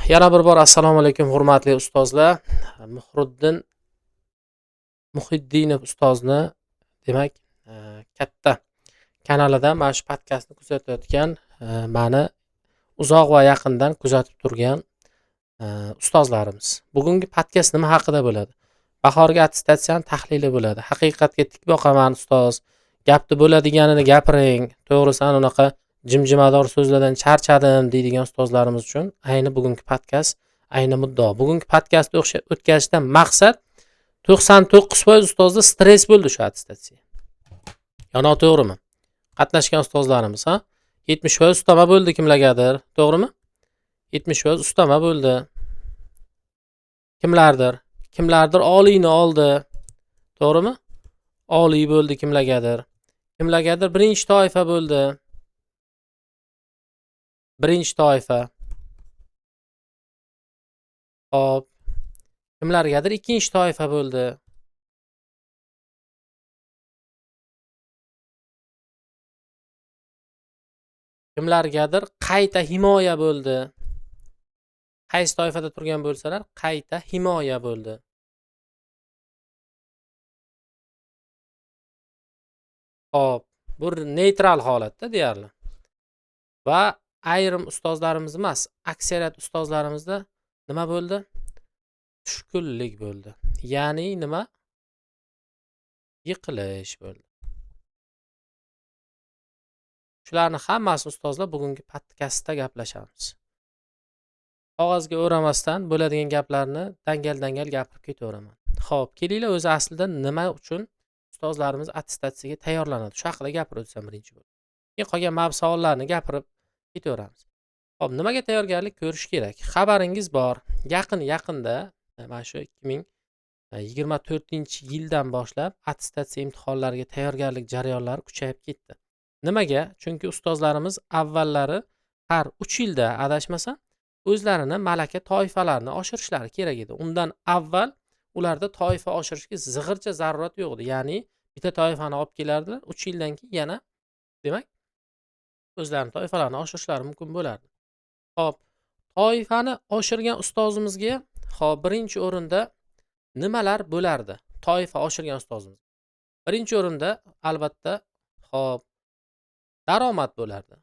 Yana bir bor assalomu alaykum hurmatli ustozlar. Muhriddin Muhiddinov ustozni demak, katta kanalida mana shu podkastni kuzatayotgan, mani uzoq va yaqindan kuzatib turgan ustozlarimiz. Bugungi podkast nima haqida bo'ladi? Bahorgi attestatsiyani tahlili bo'ladi. Haqiqatga tik boqaman ustoz. Gapni bo'ladiganini gapiring. To'g'risan unaqa jimjimador so'zlardan charchadim deydigan ustozlarimiz uchun ayni bugungi podkast ayni muddao. Bugungi podkastni o'tkazishdan maqsad 99% ustozda stress bo'ldi shu attestatsiya. Yo noto'g'rimi? Qatnashgan ustozlarimiz, ha? 70% ustama bo'ldi kimlargadir, to'g'rimi? 70% ustama bo'ldi. Kimlardir oliyni oldi. To'g'rimi? Oliy bo'ldi kimlargadir. Kimlargadir birinchi toifa bo'ldi. Birinchi toifa. Hop. Kimlargadir ikkinchi toifa bo'ldi. Kimlargadir qayta himoya bo'ldi. Qaysi toifada turgan bo'lsalar, qayta himoya bo'ldi. Hop, bu neytral holatda deyarli. Va ayrim ustozlarimiz emas, aksariyat ustozlarimizda nima bo'ldi? Tushkunlik bo'ldi. Ya'ni nima? Yiqilish bo'ldi. Shularni hammasi ustozlar bugungi podkastda gaplashamiz. Qog'ozga o'ramasdan bo'ladigan gaplarni dangal-dangal gapirib ketaveraman. Xo'p, kelinglar o'zi aslida nima uchun ustozlarimiz attestatsiyaga tayyorlanadi? Shu haqida gapirib o'tsam birinchi bo'lib. Keyin qolgan savollarni gapirib ketaveramiz. Xo'p, nimaga tayyorgarlik ko'rish kerak? Xabaringiz bor. Yaqinda mana shu 2024-yildan boshlab attestatsiya imtihonlariga tayyorgarlik jarayonlari kuchayib ketdi. Nimaga? Chunki ustozlarimiz avvallari har 3 yilda adashmasam o'zlarini malaka toifalarini oshirishlari kerak edi. Undan avval ularda toifa oshirishga zig'ircha zarurat yo'q edi. Ya'ni bitta toifani olib kelardilar, 3 yildan keyin yana demak o'zlarining toifalarini oshirishlari mumkin bo'lardi. Xo'p, toifani oshirgan ustozimizga birinchi o'rinda nimalar bo'lardi? Toifa oshirgan ustozimiz. Birinchi o'rinda albatta daromad bo'lardi.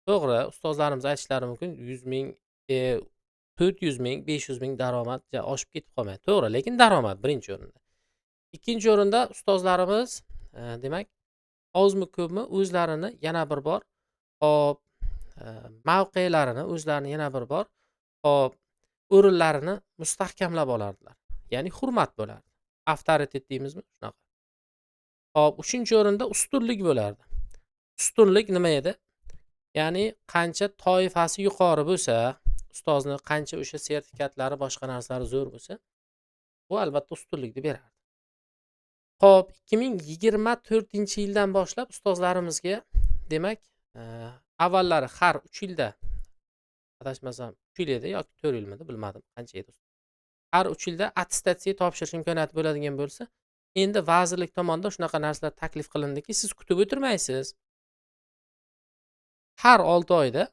To'g'ri, ustozlarimiz aytishlari mumkin 100 ming 400 ming, 500 ming daromad oshib ketib qolmaydi. To'g'ri, lekin daromad birinchi o'rinda. Ikkinchi o'rinda ustozlarimiz demak ozmi ko'pmi o'zlarini yana bir bor mavqelarini o'zlarini yana bir bor o'rinlarini mustahkamlab olardilar. Ya'ni hurmat bo'lardi. Avtoritet deymizmi? Shunaqa. Hop, uchinchi o'rinda ustunlik bo'lardi. Ustunlik nima edi? Ya'ni qancha toifasi yuqori bo'lsa, ustozni qancha o'sha sertifikatlari, boshqa narsalari zo'r bo'lsa, bu albatta ustunlikni berardi. Xo'p, 2024-yildan boshlab ustozlarimizga demak, avvallari har 3 yilda adashmasam 3 yil edi yoki 4 yilmidi, bilmadim qancha edi. Har 3 yilda attestatsiya topshirish imkoniyati bo'ladigan bo'lsa, endi vazirlik tomonidan shunaqa narsalar taklif qilindiki, siz kutib o'tirmaysiz. Har 6 oyda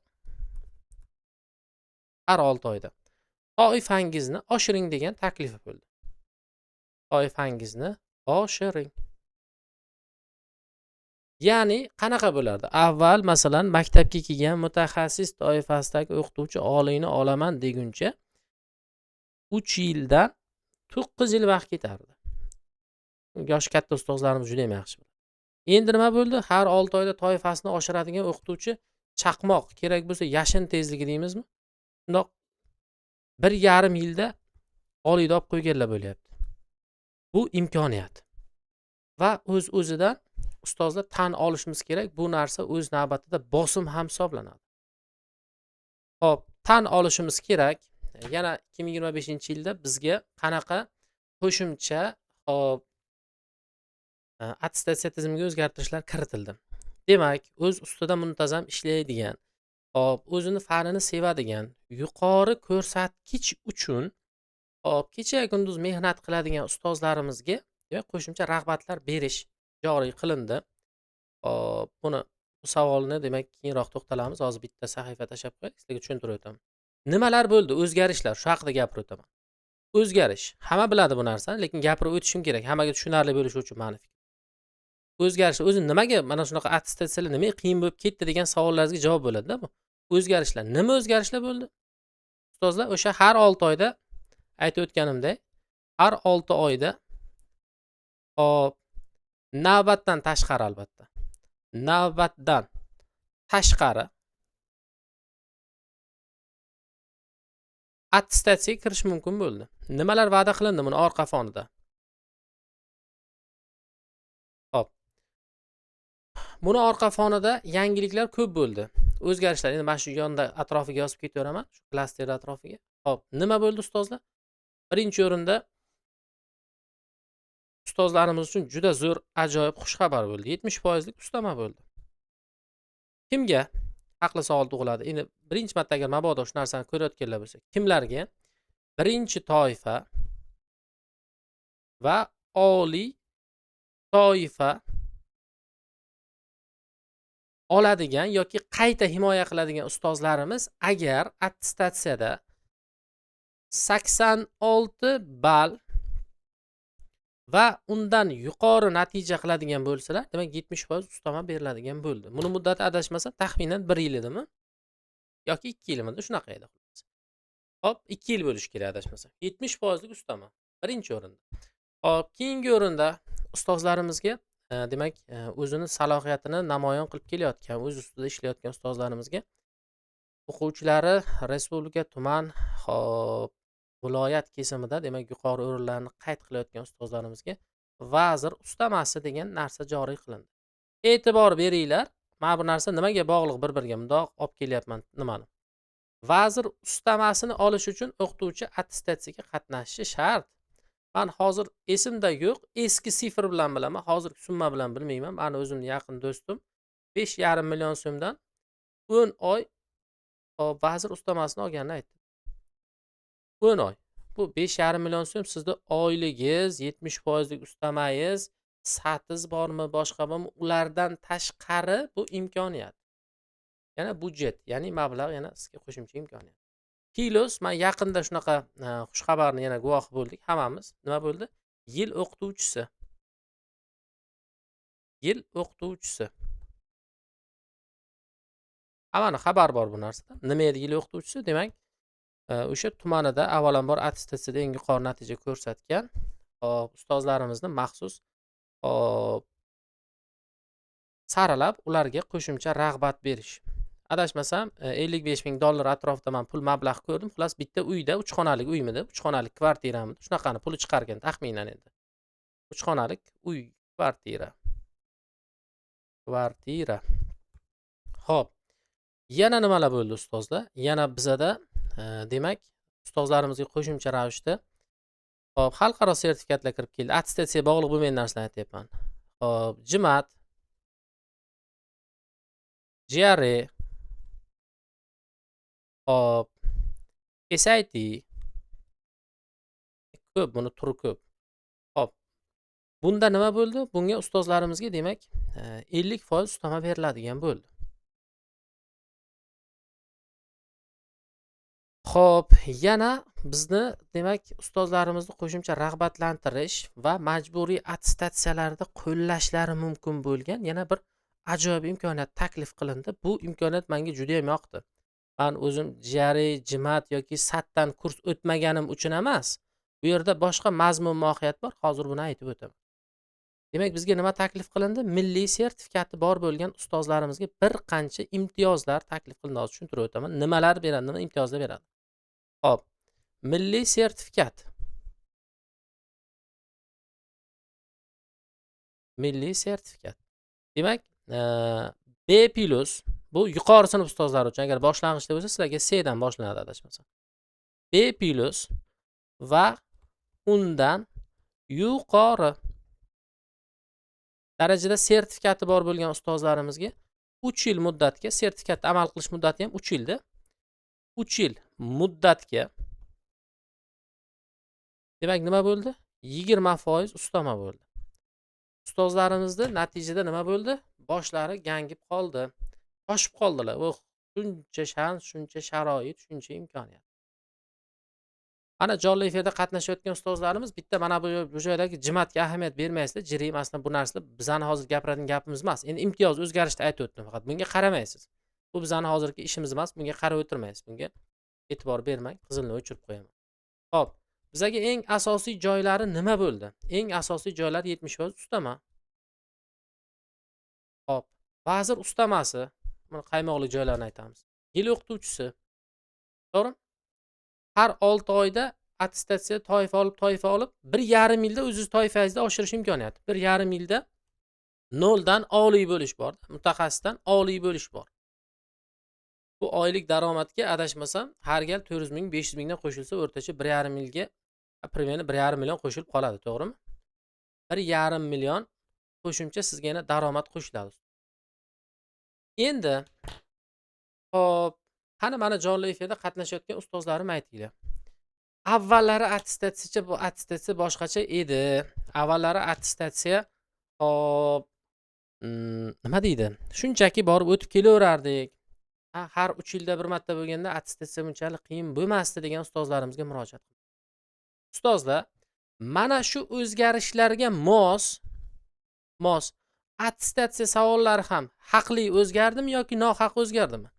toifangizni oshiring degan taklif bo'ldi. Toifangizni oshiring. Ya'ni qanaqa bo'lardi? Avval masalan maktabga kelgan mutaxassis toifasidagi o'qituvchi oliyni olaman deguncha 3 yildan 9 yil vaqt ketardi. Yoshi katta ustozlarimiz juda ham yaxshi biladi. Endi nima bo'ldi? Har 6 oyda toifasini oshiradigan o'qituvchi chaqmoq kerak bo'lsa yashin tezligi deymizmi? Shundoq 1,5 yilda oliyda olib qo'yganlar bo'lyapti. Bu imkoniyat. Va o'z-o'zidan ustozlar tan olishimiz kerak. Bu narsa o'z navbatida bosim ham hisoblanadi. Xo'p, tan olishimiz kerak. Yana 2025-yilda bizga qanaqa qo'shimcha attestatsiya tizimiga o'zgartirishlar kiritildi. Demak, o'z ustida muntazam ishlaydigan, o'zini fanini sevadigan, yuqori ko'rsatkich uchun kecha kunduz mehnat qiladigan ustozlarimizga qo'shimcha rag'batlar berish joriy qilindi. Bu savolni demak keyinroq to'xtalamiz. Hozir bitta sahifa tashlab qo'ying, sizlarga tushuntirib o'taman. Nimalar bo'ldi? O'zgarishlar. Shu haqida gapirib o'taman. O'zgarish. Hamma biladi bu narsani, lekin gapirib o'tishim kerak. Hammaga tushunarli bo'lishi uchun ma'ni fikrim. O'zgarish. O'zi nimaga mana shunaqa attestatsiyalar nimaga qiyin bo'lib ketdi degan savollaringizga javob bo'ladi-da bu. O'zgarishlar. Nima o'zgarishlar bo'ldi? Ustozlar, o'sha har 6 oyda aytib o'tganimdek, har 6 oyda hop, navbatdan tashqari albatta. Navbatdan tashqari attestatsiyaga kirish mumkin bo'ldi. Nimalar va'da qilindi buni orqa fonida? Hop. Buni orqa fonida yangiliklar ko'p bo'ldi. O'zgarishlar. Endi mana shu yonda atrofiga yozib ketaveraman, shu klaster atrofiga. Hop, nima bo'ldi ustozlar? Birinchi o'rinda ustozlarimiz uchun juda zo'r, ajoyib xushxabar bo'ldi. 70% lik ustama bo'ldi. Kimga? Haqli savol tug'iladi. Endi birinchi marta agar mabodo shu narsani ko'rayotganlar bo'lsa, kimlarga? Birinchi toifa va oliy toifa oladigan yoki qayta himoya qiladigan ustozlarimiz agar attestatsiyada 86 ball va undan yuqori natija qiladigan bo'lsalar, demak 70% ustama beriladigan bo'ldi. Buni muddati adashmasam taxminan 1 yil edimi? Yoki 2 yilmidi, shunaqa edi. Hop, 2 yil bo'lishi kerak adashmasam. 70% lik ustama birinchi o'rinda. Hop, keyingi o'rinda ustozlarimizga demak, o'zini salohiyatini namoyon qilib kelayotgan, o'z ustida ishlayotgan ustozlarimizga o'quvchilari respublika, tuman, hop, viloyat kesimida demak yuqori o'rinlarni qayd qilayotgan ustozlarimizga vazir ustamasi degan narsa joriy qilindi. E'tibor beringlar, mana bu narsa nimaga bog'liq bir-biriga bundoq olib kelyapman nimani? Vazir ustamasini olish uchun o'qituvchi attestatsiyaga qatnashishi shart. Men hozir esimda yo'q, eski sifr bilan bilaman, hozirgi summa bilan bilmayman. Meni o'zimning yaqin do'stim 5,5 million so'mdan 10 oy vazir ustamasini olganini aytdi. 10 oy. Bu 5,5 million so'm sizning oyligingiz, 70% lik ustamangiz, satiz bormi, boshqa bormi, ulardan tashqari bu imkoniyat. Yana budjet, ya'ni mablag' yana sizga qo'shimcha imkoniyat. Plus, men yaqinda shunaqa xush xabarni yana guvohi bo'ldik hammamiz. Nima bo'ldi? Yil o'qituvchisi. Yil o'qituvchisi. Hammani xabar bor bu narsadan. Nima edi yil o'qituvchisi? Demak, o'sha tumanida avvalambor attestatsiyada eng yuqori natija ko'rsatgan ustozlarimizni maxsus saralab ularga qo'shimcha rag'bat berish. Adashmasam $55,000 atrofida men pul mablag' ko'rdim. Xullas bitta uyda 3 xonalik uymidi, 3 xonalik kvartiramidi, shunaqani puli chiqar ekan taxminan endi. 3 xonalik uy, kvartira. Kvartira. Xo'p. Yana nimalar bo'ldi ustozlar? Yana bizada demak, ustozlarimizga qo'shimcha ravishda hop, xalqaro sertifikatlar kirib keldi. Attestatsiyaga bog'liq bo'lmagan narsalarni aytyapman. Hop, JMAT, GRE, hop, SIT ko'p, buni turi ko'p. Hop. Bunda nima bo'ldi? Bunga ustozlarimizga demak 50% ustama beriladigan bo'ldi. Xo'p, yana bizni demak ustozlarimizni qo'shimcha rag'batlantirish va majburiy attestatsiyalarda qo'llashlari mumkin bo'lgan yana bir ajoyib imkoniyat taklif qilindi. Bu imkoniyat menga juda ham yoqdi. Men o'zim GRE, JMAT yoki SATdan kurs o'tmaganim uchun emas, bu yerda boshqa mazmun mohiyat bor. Hozir buni aytib o'taman. Demak, bizga nima taklif qilindi? Milliy sertifikati bor bo'lgan ustozlarimizga bir qancha imtiyozlar taklif qilindi. Hozir tushuntirib o'taman. Nimalar beradi, nima imtiyozlar beradi? Hop. Milliy sertifikat. Milliy sertifikat. Demak, B+ bu yuqori sinf ustozlari uchun, agar boshlang'ichda bo'lsa, sizlarga C dan boshlanadi adashmasam. B+ va undan yuqori darajada sertifikati bor bo'lgan ustozlarimizga 3 yil muddatga, sertifikatni amal qilish muddati ham 3 yilda. 3 yil muddatga demak nima bo'ldi? 20% ustama bo'ldi. Ustozlarimizda natijada nima bo'ldi? Boshlari gangib qoldi. Toshib qoldilar. Shuncha shans, shuncha sharoit, shuncha imkoniyat. Ana jonli efirda qatnashayotgan ustozlarimiz bitta mana bu joydagi jimatga ahamiyat bermaysizlar. Jirim aslida bu narsa bizani hozir gapiradigan gapimiz emas. Endi imtiyoz o'zgarishda aytib o'tdim faqat. Bunga qaramaysiz. Bu bizani hozirgi ishimiz emas. Bunga qarab o'tirmaysiz. Bunga e'tibor bermang. Qizilni o'chirib qo'yaman. Xo'p, bizaga eng asosiy joylari nima bo'ldi? Eng asosiy joylar 70% ustama. Xo'p, vazir ustamasi, mana qaymoqli joylarni aytamiz. Yil o'qituvchisi. To'g'rimi? Har 6 oyda attestatsiya toifa olib 1,5 yilda o'zingiz toifangizda oshirish imkoniyati. 1,5 yilda 0 dan oliy bo'lish bor. Mutaxassisdan oliy bo'lish bor. Bu oylik daromadga adashmasam, har gal 400 ming, 500 mingdan qo'shilsa, o'rtacha 1,5 yilga примерно 1,5 million qo'shilib qoladi, to'g'rimi? 1,5 million qo'shimcha sizga yana daromad qo'shiladi. Endi hop, qani mana jonli efirda qatnashayotgan ustozlarim aytinglar. Avvallari attestatsiya bu attestatsiya boshqacha edi. Avvallari attestatsiya hop, nima deydi? Shunchaki borib o'tib kelaverardik. Har 3 yilda bir marta bo'lganda attestatsiya bunchalik qiyin bo'lmasdi degan ustozlarimizga murojaat qildim. Ustozlar, mana shu o'zgarishlarga mos attestatsiya savollari ham haqli o'zgardimi yoki nohaq o'zgardimi?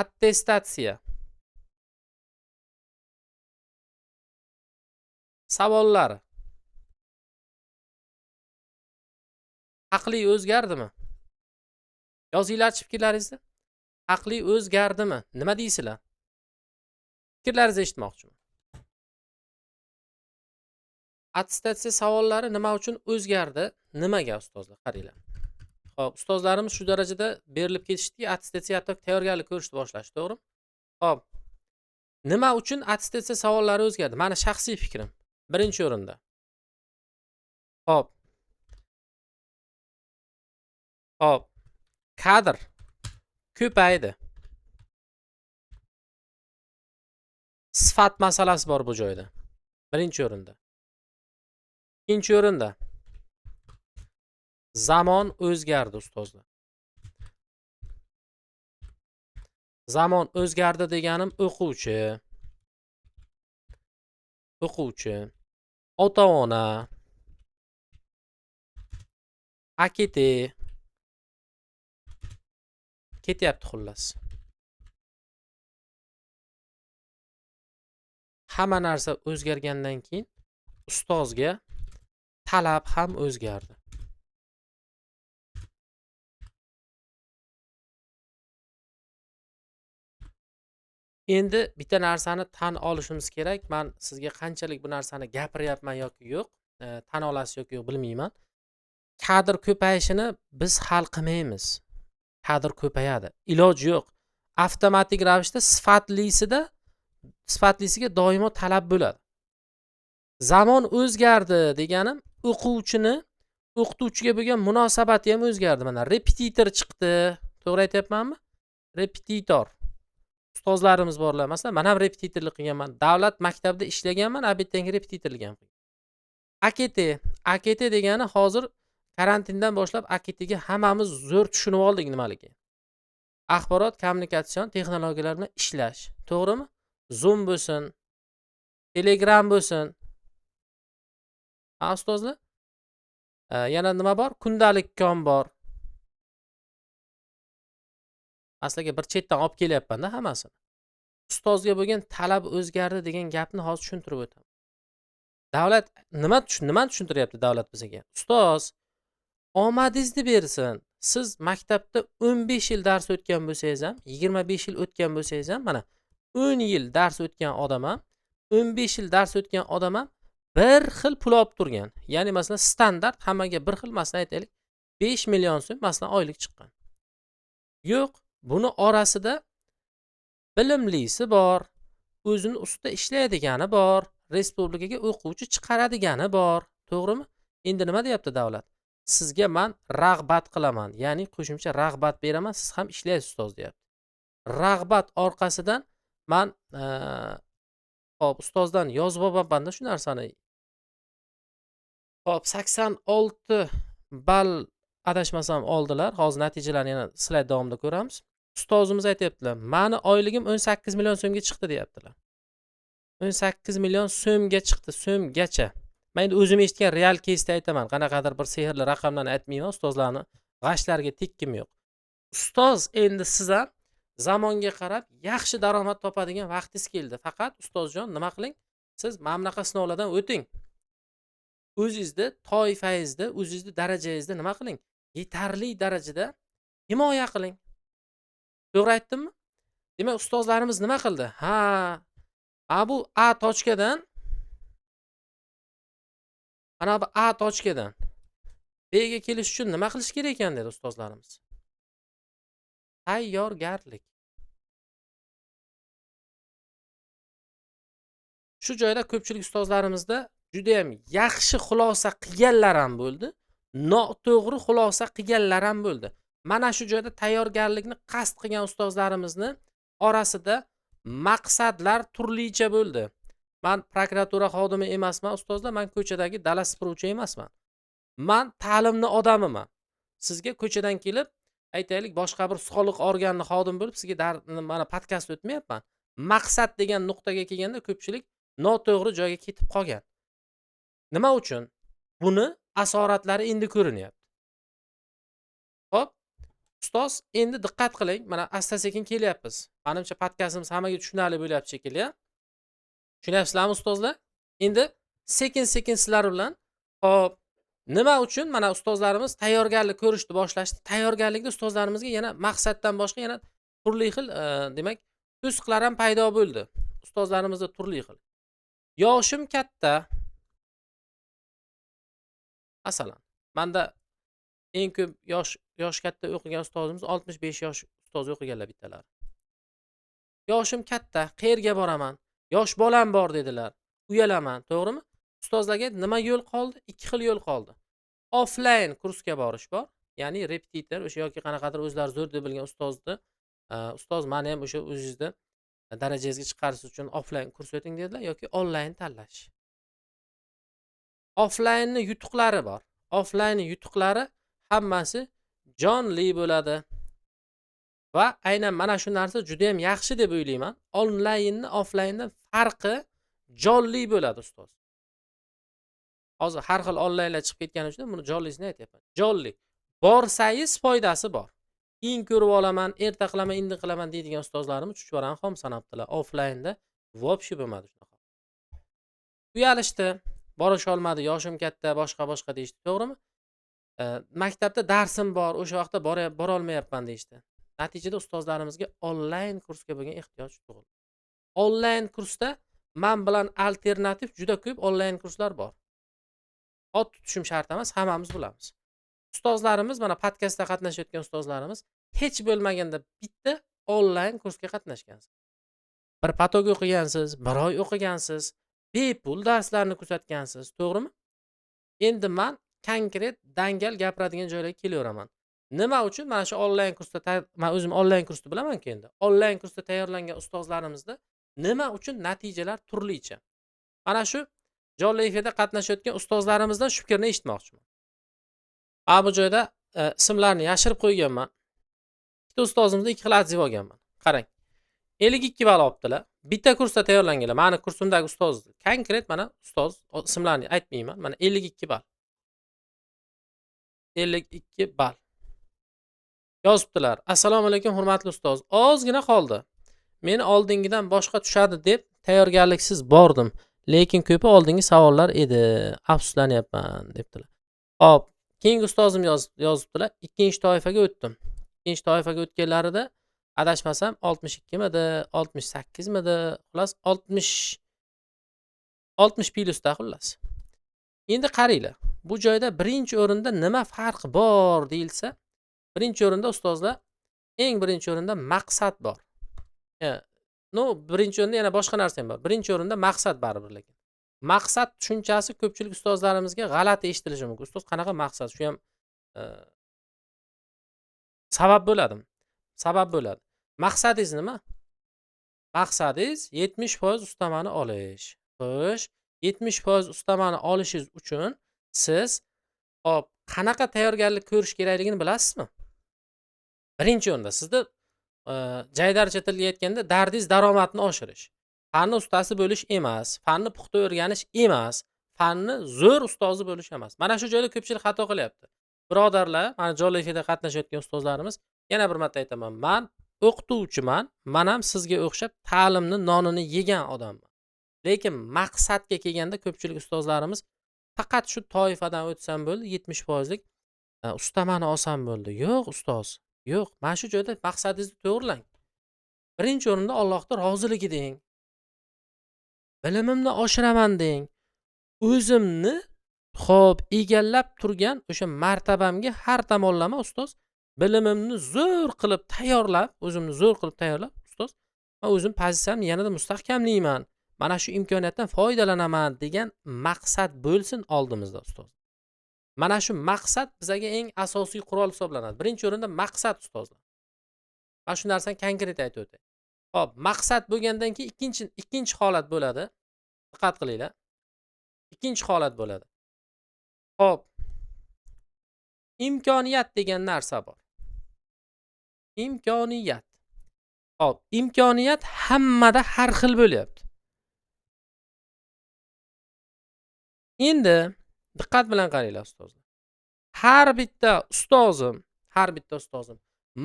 Attestatsiya savollari haqli o'zgardimi? Yozinglarchi fikrlaringizni. Haqli o'zgardimi? Nima deysizlar? Fikrlaringizni eshitmoqchiman. Attestatsiya savollari nima uchun o'zgardi? Nimaga ustozlar? Qaranglar. Xo'p, ustozlarimiz shu darajada berilib ketishdiki, attestatsiya hatto tayyorgarlik ko'rishni boshlashdi, to'g'rimi? Xo'p. Nima uchun attestatsiya savollari o'zgardi? Meni shaxsiy fikrim. Birinchi o'rinda. Xo'p. Kadr ko'paydi. Sifat masalasi bor bu joyda. Birinchi o'rinda. Ikkinchi o'rinda. Zamon o'zgardi ustozlar. Zamon o'zgardi deganim o'quvchi, ota-ona, akiti ketyapti xullas. Hamma narsa o'zgargandan keyin ustozga talab ham o'zgardi. Endi bitta narsani tan olishimiz kerak. Men sizga qanchalik bu narsani gapiryapman yoki yo'q, tan olasiz yoki yo'q bilmayman. Kadr ko'payishini biz hal qilmaymiz. Kadr ko'payadi. Iloji yo'q. Avtomatik ravishda sifatlisiga doimo talab bo'ladi. Zamon o'zgardi deganim o'qituvchiga bo'lgan munosabati ham o'zgardi. Mana repetitor chiqdi. To'g'ri aytyapmanmi? Repetitor. Ustozlarimiz borlar. Masalan, men ham repetitorlik qilganman. Davlat maktabida ishlaganman, abitanga repetitorlik ham qilganman. AKT degani hozir karantindan boshlab AKTga hammamiz zo'r tushunib oldik nimaligi. Axborot kommunikatsion texnologiyalar bilan ishlash. To'g'rimi? Zoom bo'lsin, Telegram bo'lsin. Ustozlar? Yana nima bor? Kundalik kom bor. Aslida bir chetdan olib kelyapman-da hammasini. Ustozga bo'lgan talab o'zgardi degan gapni hozir tushuntirib o'taman. Davlat nima tushuntiryapti davlat bizga? Ustoz, omadingizni bersin. Siz maktabda 15 yil dars o'tgan bo'lsangiz ham, 25 yil o'tgan bo'lsangiz ham, mana 10 yil dars o'tgan odam ham, 15 yil dars o'tgan odam ham bir xil pul olib turgan. Ya'ni masalan standart hammaga bir xil, masalan aytaylik 5 million so'm masalan oylik chiqqan. Yo'q, buni orasida bilimlisi bor, o'zini ustida ishlaydigani bor, respublikaga o'quvchi chiqaradigani bor, to'g'rimi? Endi nima deyapti davlat? Sizga men rag'bat qilaman, ya'ni qo'shimcha rag'bat beraman, siz ham ishlaysiz ustoz deyapti. Rag'bat orqasidan men hop ustozdan yozib olganman-da shu narsani. Hop 86 ball adashmasam oldilar. Hozir natijalarni yana slayd davomida ko'ramiz. Ustozimiz aytyaptilar, "Mani oyligim 18 million so'mga chiqdi" deyaptilar. 18 million so'mga chiqdi, so'mgacha. Men endi o'zim eshitgan real keysda aytaman. Qanaqadir bir sehrli raqamlarni aytmayman, ustozlarni g'ashtlariga tekkim yo'q. Ustoz endi siz ham zamonga qarab yaxshi daromad topadigan vaqtingiz keldi. Faqat ustozjon nima qiling? Siz mana bunaqa sinovlardan o'ting. O'zingizni toifangizni, o'zingizni darajangizni nima qiling? Yetarli darajada himoya qiling. To'g'ri aytdimmi? Demak, ustozlarimiz nima qildi? Ha, bu A tochkadan, mana bu A tochkadan B ga kelish uchun nima qilish kerak ekan dedi ustozlarimiz. Tayyorgarlik. Shu joyda ko'pchilik ustozlarimizda juda ham yaxshi xulosa qilganlar ham bo'ldi, noto'g'ri xulosa qilganlar ham bo'ldi. Mana shu joyda tayyorgarlikni qasd qilgan ustozlarimizni orasida maqsadlar turlicha bo'ldi. Men prokuratura xodimi emasman ustozlar, men ko'chadagi dala supuruvchi emasman. Men ta'limni odamiman. Sizga ko'chadan kelib, aytaylik, boshqa bir sog'liq organi xodimi bo'lib sizga mana podkast o'tmayapman. Maqsad degan nuqtaga kelganda ko'pchilik noto'g'ri joyga ketib qolgan. Nima uchun? Buni asoratlari endi ko'rinyapti. Xo'p, ustoz, endi diqqat qiling. Mana asta-sekin kelyapmiz. Menimcha podkastimiz hammaga tushunarli bo'lyapti shekilli. Tushunyapsizlarmi ustozlar? Endi sekin-sekin sizlar bilan hop, nima uchun mana ustozlarimiz tayyorgarlik ko'rishni boshlashdi. Tayyorgarlikda ustozlarimizga yana maqsaddan boshqa yana turli xil, demak, to'siqlar ham paydo bo'ldi. Ustozlarimizda turli xil. Yoshim katta. Masalan, menda eng ko'p yosh katta o'qigan ustozimiz 65 yosh ustoz o'qiganlar bittalari. Yoshim katta, qayerga boraman? Yosh bolam bor dedilar. Uyalaman, to'g'rimi? Ustozlarga nima yo'l qoldi? Ikki xil yo'l qoldi. Offline kursga borish bor. Ya'ni repetitor o'sha yoki qanaqadir o'zlari zo'r deb bilgan ustozni, ustoz meni ham o'sha o'zingizni darajangizga chiqarish uchun offline kurs o'ting dedilar yoki onlayn tanlash. Offlaynning yutuqlari bor. Offlaynning yutuqlari hammasi jonli bo'ladi. Va aynan mana shu narsa juda ham yaxshi deb o'ylayman. Onlaynni offlayndan farqi jonli bo'ladi ustoz. Hozir har xil onlaynlar chiqib ketgani uchun buni jonlisini aytyapman. Jonli. Borsangiz foydasi bor. Keyin ko'rib olaman, erta qilaman, endi qilaman deydigan ustozlarimiz chuchvarani xom sanabdilar. Offlaynda vobshe bo'lmadi shunaqa. Uyalishdi, borisha olmadi, yoshim katta, boshqa deyishdi, to'g'rimi? Maktabda darsim bor, o'sha vaqtda bora olmayapman deyishdi. Natijada ustozlarimizga onlayn kursga bo'lgan ehtiyoj tug'ildi. Onlayn kursda men bilan alternativ juda ko'p onlayn kurslar bor. Ot tutishim shart emas, hammamiz bilamiz. Ustozlarimiz, mana podkastda qatnashayotgan ustozlarimiz hech bo'lmaganda bitta onlayn kursga qatnashgansiz. Bir patog o'qigansiz, bir oy o'qigansiz, bepul darslarni kuzatgansiz, to'g'rimi? Endi men konkret dangal gapiradigan joylarga kelyapman. Nima uchun? Mana shu onlayn kursda men o'zim onlayn kursni bilaman-ku endi. Onlayn kursda tayyorlangan ustozlarimizda nima uchun natijalar turlicha. Mana shu jonli efirda qatnashayotgan ustozlarimizdan shu fikrni eshitmoqchiman. Bu joyda ismlarini yashirib qo'yganman. Bitta ustozimizga ikki xil atziv olganman. Qarang. 52 ball olibdilar. Bitta kursda tayyorlanganlar. Meni kursimdagi ustoz, konkret mana ustoz ismlarini aytmayman. Mana 52 ball. 52 ball. Yozibdilar. Assalomu alaykum hurmatli ustoz. Ozgina qoldi. Meni oldingidan boshqa tushadi deb tayyorgarliksiz bordim. Lekin ko'pi oldingi savollar edi. Afsuslanyapman debdilar. Hop, keyingi ustozim yozibdilar. Ikkinchi toifaga o'tdim. Ikkinchi toifaga o'tganlarida adashmasam 62 midi, 68 midi, xullas 60 plyusda xullas. Endi qaranglar. Bu joyda birinchi o'rinda nima farq bor deyilsa, birinchi o'rinda ustozlar, eng birinchi o'rinda maqsad bor. Birinchi o'rinda yana boshqa narsa ham bor. Birinchi o'rinda maqsad baribir lekin. Maqsad tushunchasi ko'pchilik ustozlarimizga g'alati eshitilishi mumkin. Ustoz qanaqa maqsad? Shu ham sabab bo'ladi. Maqsadingiz nima? Maqsadingiz 70% ustamani olish. Xo'sh, 70% ustamani olishingiz uchun siz qanaqa tayyorgarlik ko'rish kerakligini bilasizmi? Birinchi o'rinda sizda jaydarcha tilga aytganda dardingiz daromadni oshirish. Fanni ustasi bo'lish emas, fanni puxta o'rganish emas, fanni zo'r ustozi bo'lish emas. Mana shu joyda ko'pchilik xato qilyapti. Birodarlar, mana Jonli efirda qatnashayotgan ustozlarimiz, yana bir marta aytaman, men o'qituvchiman, men ham sizga o'xshab ta'limni nonini yegan odamman. Lekin maqsadga kelganda ko'pchilik ustozlarimiz faqat shu toifadan o'tsam bo'ldi, 70% ustamani olsam bo'ldi. Yo'q ustoz, yo'q. Mana shu joyda maqsadingizni to'g'rilang. Birinchi o'rinda Allohning roziligi deng. Bilimimni oshiraman deng. O'zimni egallab turgan o'sha martabamga har tomonlama ustoz, bilimimni zo'r qilib tayyorlab, o'zimni zo'r qilib tayyorlab, ustoz, men o'zim pozitsiyamni yanada mustahkamlayman. Mana shu imkoniyatdan foydalanaman degan maqsad bo'lsin oldimizda ustoz. Mana shu maqsad bizaga eng asosiy qurol hisoblanadi. Birinchi o'rinda maqsad ustozlar. Mana shu narsani konkret aytib o'tay. Xo'p, maqsad bo'lgandan keyin ikkinchi holat bo'ladi. Diqqat qilinglar. Ikkinchi holat bo'ladi. Xo'p. Imkoniyat degan narsa bor. Imkoniyat. Xo'p, imkoniyat hammada har xil bo'lyapti. Endi diqqat bilan qaranglar ustozlar. Har bitta ustozim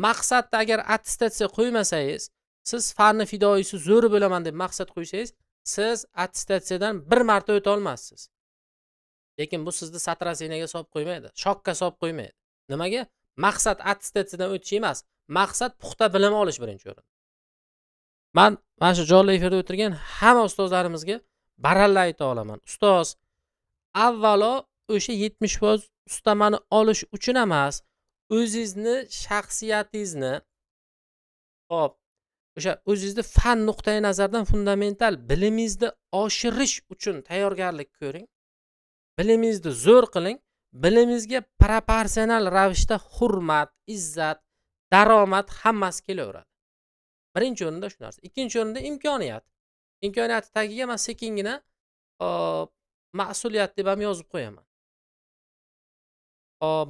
maqsadda agar attestatsiya qo'ymasangiz, siz fanni fidoyisi zo'r bo'laman deb maqsad qo'ysangiz, siz attestatsiyadan bir marta o'ta olmassiz. Lekin bu sizni satrasinaga solib qo'ymaydi, shokka solib qo'ymaydi. Nimaga? Maqsad attestatsiyadan o'tish emas, maqsad puxta bilim olish birinchi o'rinda. Men mana shu jonli efirda o'tirgan hamma ustozlarimizga baralla ayta olaman. Ustoz, avvalo o'sha 70% ustamani olish uchun emas, o'zingizni shaxsiyatingizni, hop, o'sha o'zingizni fan nuqtai nazaridan fundamental bilimingizni oshirish uchun tayyorgarlik ko'ring. Bilimingizni zo'r qiling. Bilimingizga proporsional ravishda hurmat, izzat, daromad hammasi kelaveradi. Birinchi o'rinda shu narsa. Ikkinchi o'rinda imkoniyat. Imkoniyat tagiga men sekingina mas'uliyat deb ham yozib qo'yaman.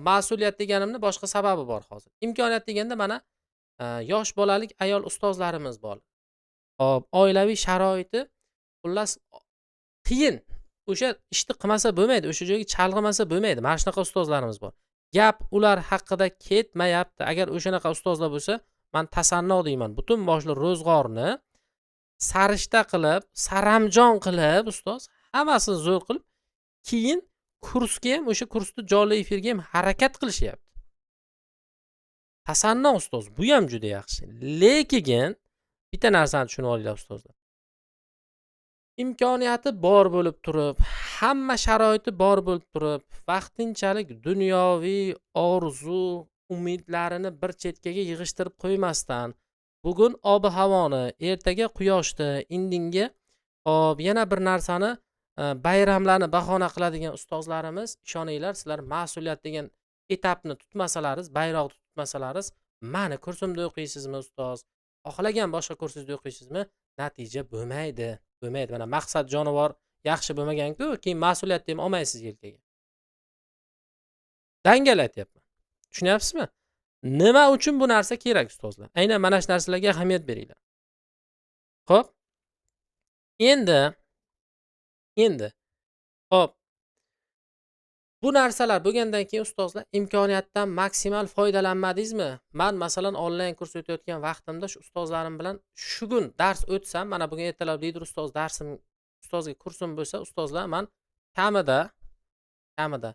Mas'uliyat deganimni boshqa sababi bor hozir. Imkoniyat deganda mana yosh bolalik ayol ustozlarimiz bor. Oilaviy sharoiti xullas qiyin. O'sha ishni qilmasa bo'lmaydi, o'sha joyga chalg'imasa bo'lmaydi. Mana shunaqa ustozlarimiz bor. Gap ular haqida ketmayapti. Agar o'shanaqa ustozlar bo'lsa, men tasanno deyman. Butun boshli ro'zg'orni sarishta qilib, saramjon qilib ustoz, hammasini zo'r qilib, keyin kursga ham, o'sha kursda jonli efirga ham harakat qilishyapti. Tasanno ustoz, bu ham juda yaxshi. Lekin bitta narsani tushunib olinglar ustozlar. Imkoniyati bor bo'lib turib, hamma sharoiti bor bo'lib turib, vaqtinchalik dunyoviy orzu, umidlarini bir chetkaga yig'ishtirib qo'ymasdan, bugun ob-havoni, ertaga quyoshni, indinga yana bir narsani, bayramlarni bahona qiladigan ustozlarimiz, ishoninglar, sizlar mas'uliyat degan etapni tutmasalaringiz, bayroqni tutmasalaringiz, mani kursimda o'qiysizmi ustoz? Xohlagan boshqa kursingizda o'qiysizmi? Natija bo'lmaydi. Bo'lmaydi. Mana maqsad jonivor yaxshi bo'lmagan-ku, keyin mas'uliyatni ham olmaysiz yelkaga. Dangal aytyapman. Tushunyapsizmi? Nima uchun bu narsa kerak ustozlar? Aynan mana shu narsalarga ahamiyat beringlar. Xo'p. Endi xo'p. Bu narsalar bo'lgandan keyin ustozlar imkoniyatdan maksimal foydalanmadingizmi? Men masalan onlayn kurs o'tayotgan vaqtimda shu ustozlarim bilan shu kun dars o'tsam, mana bugun ertalab lider ustoz darsim, ustozga kursim bo'lsa, ustozlar men kamida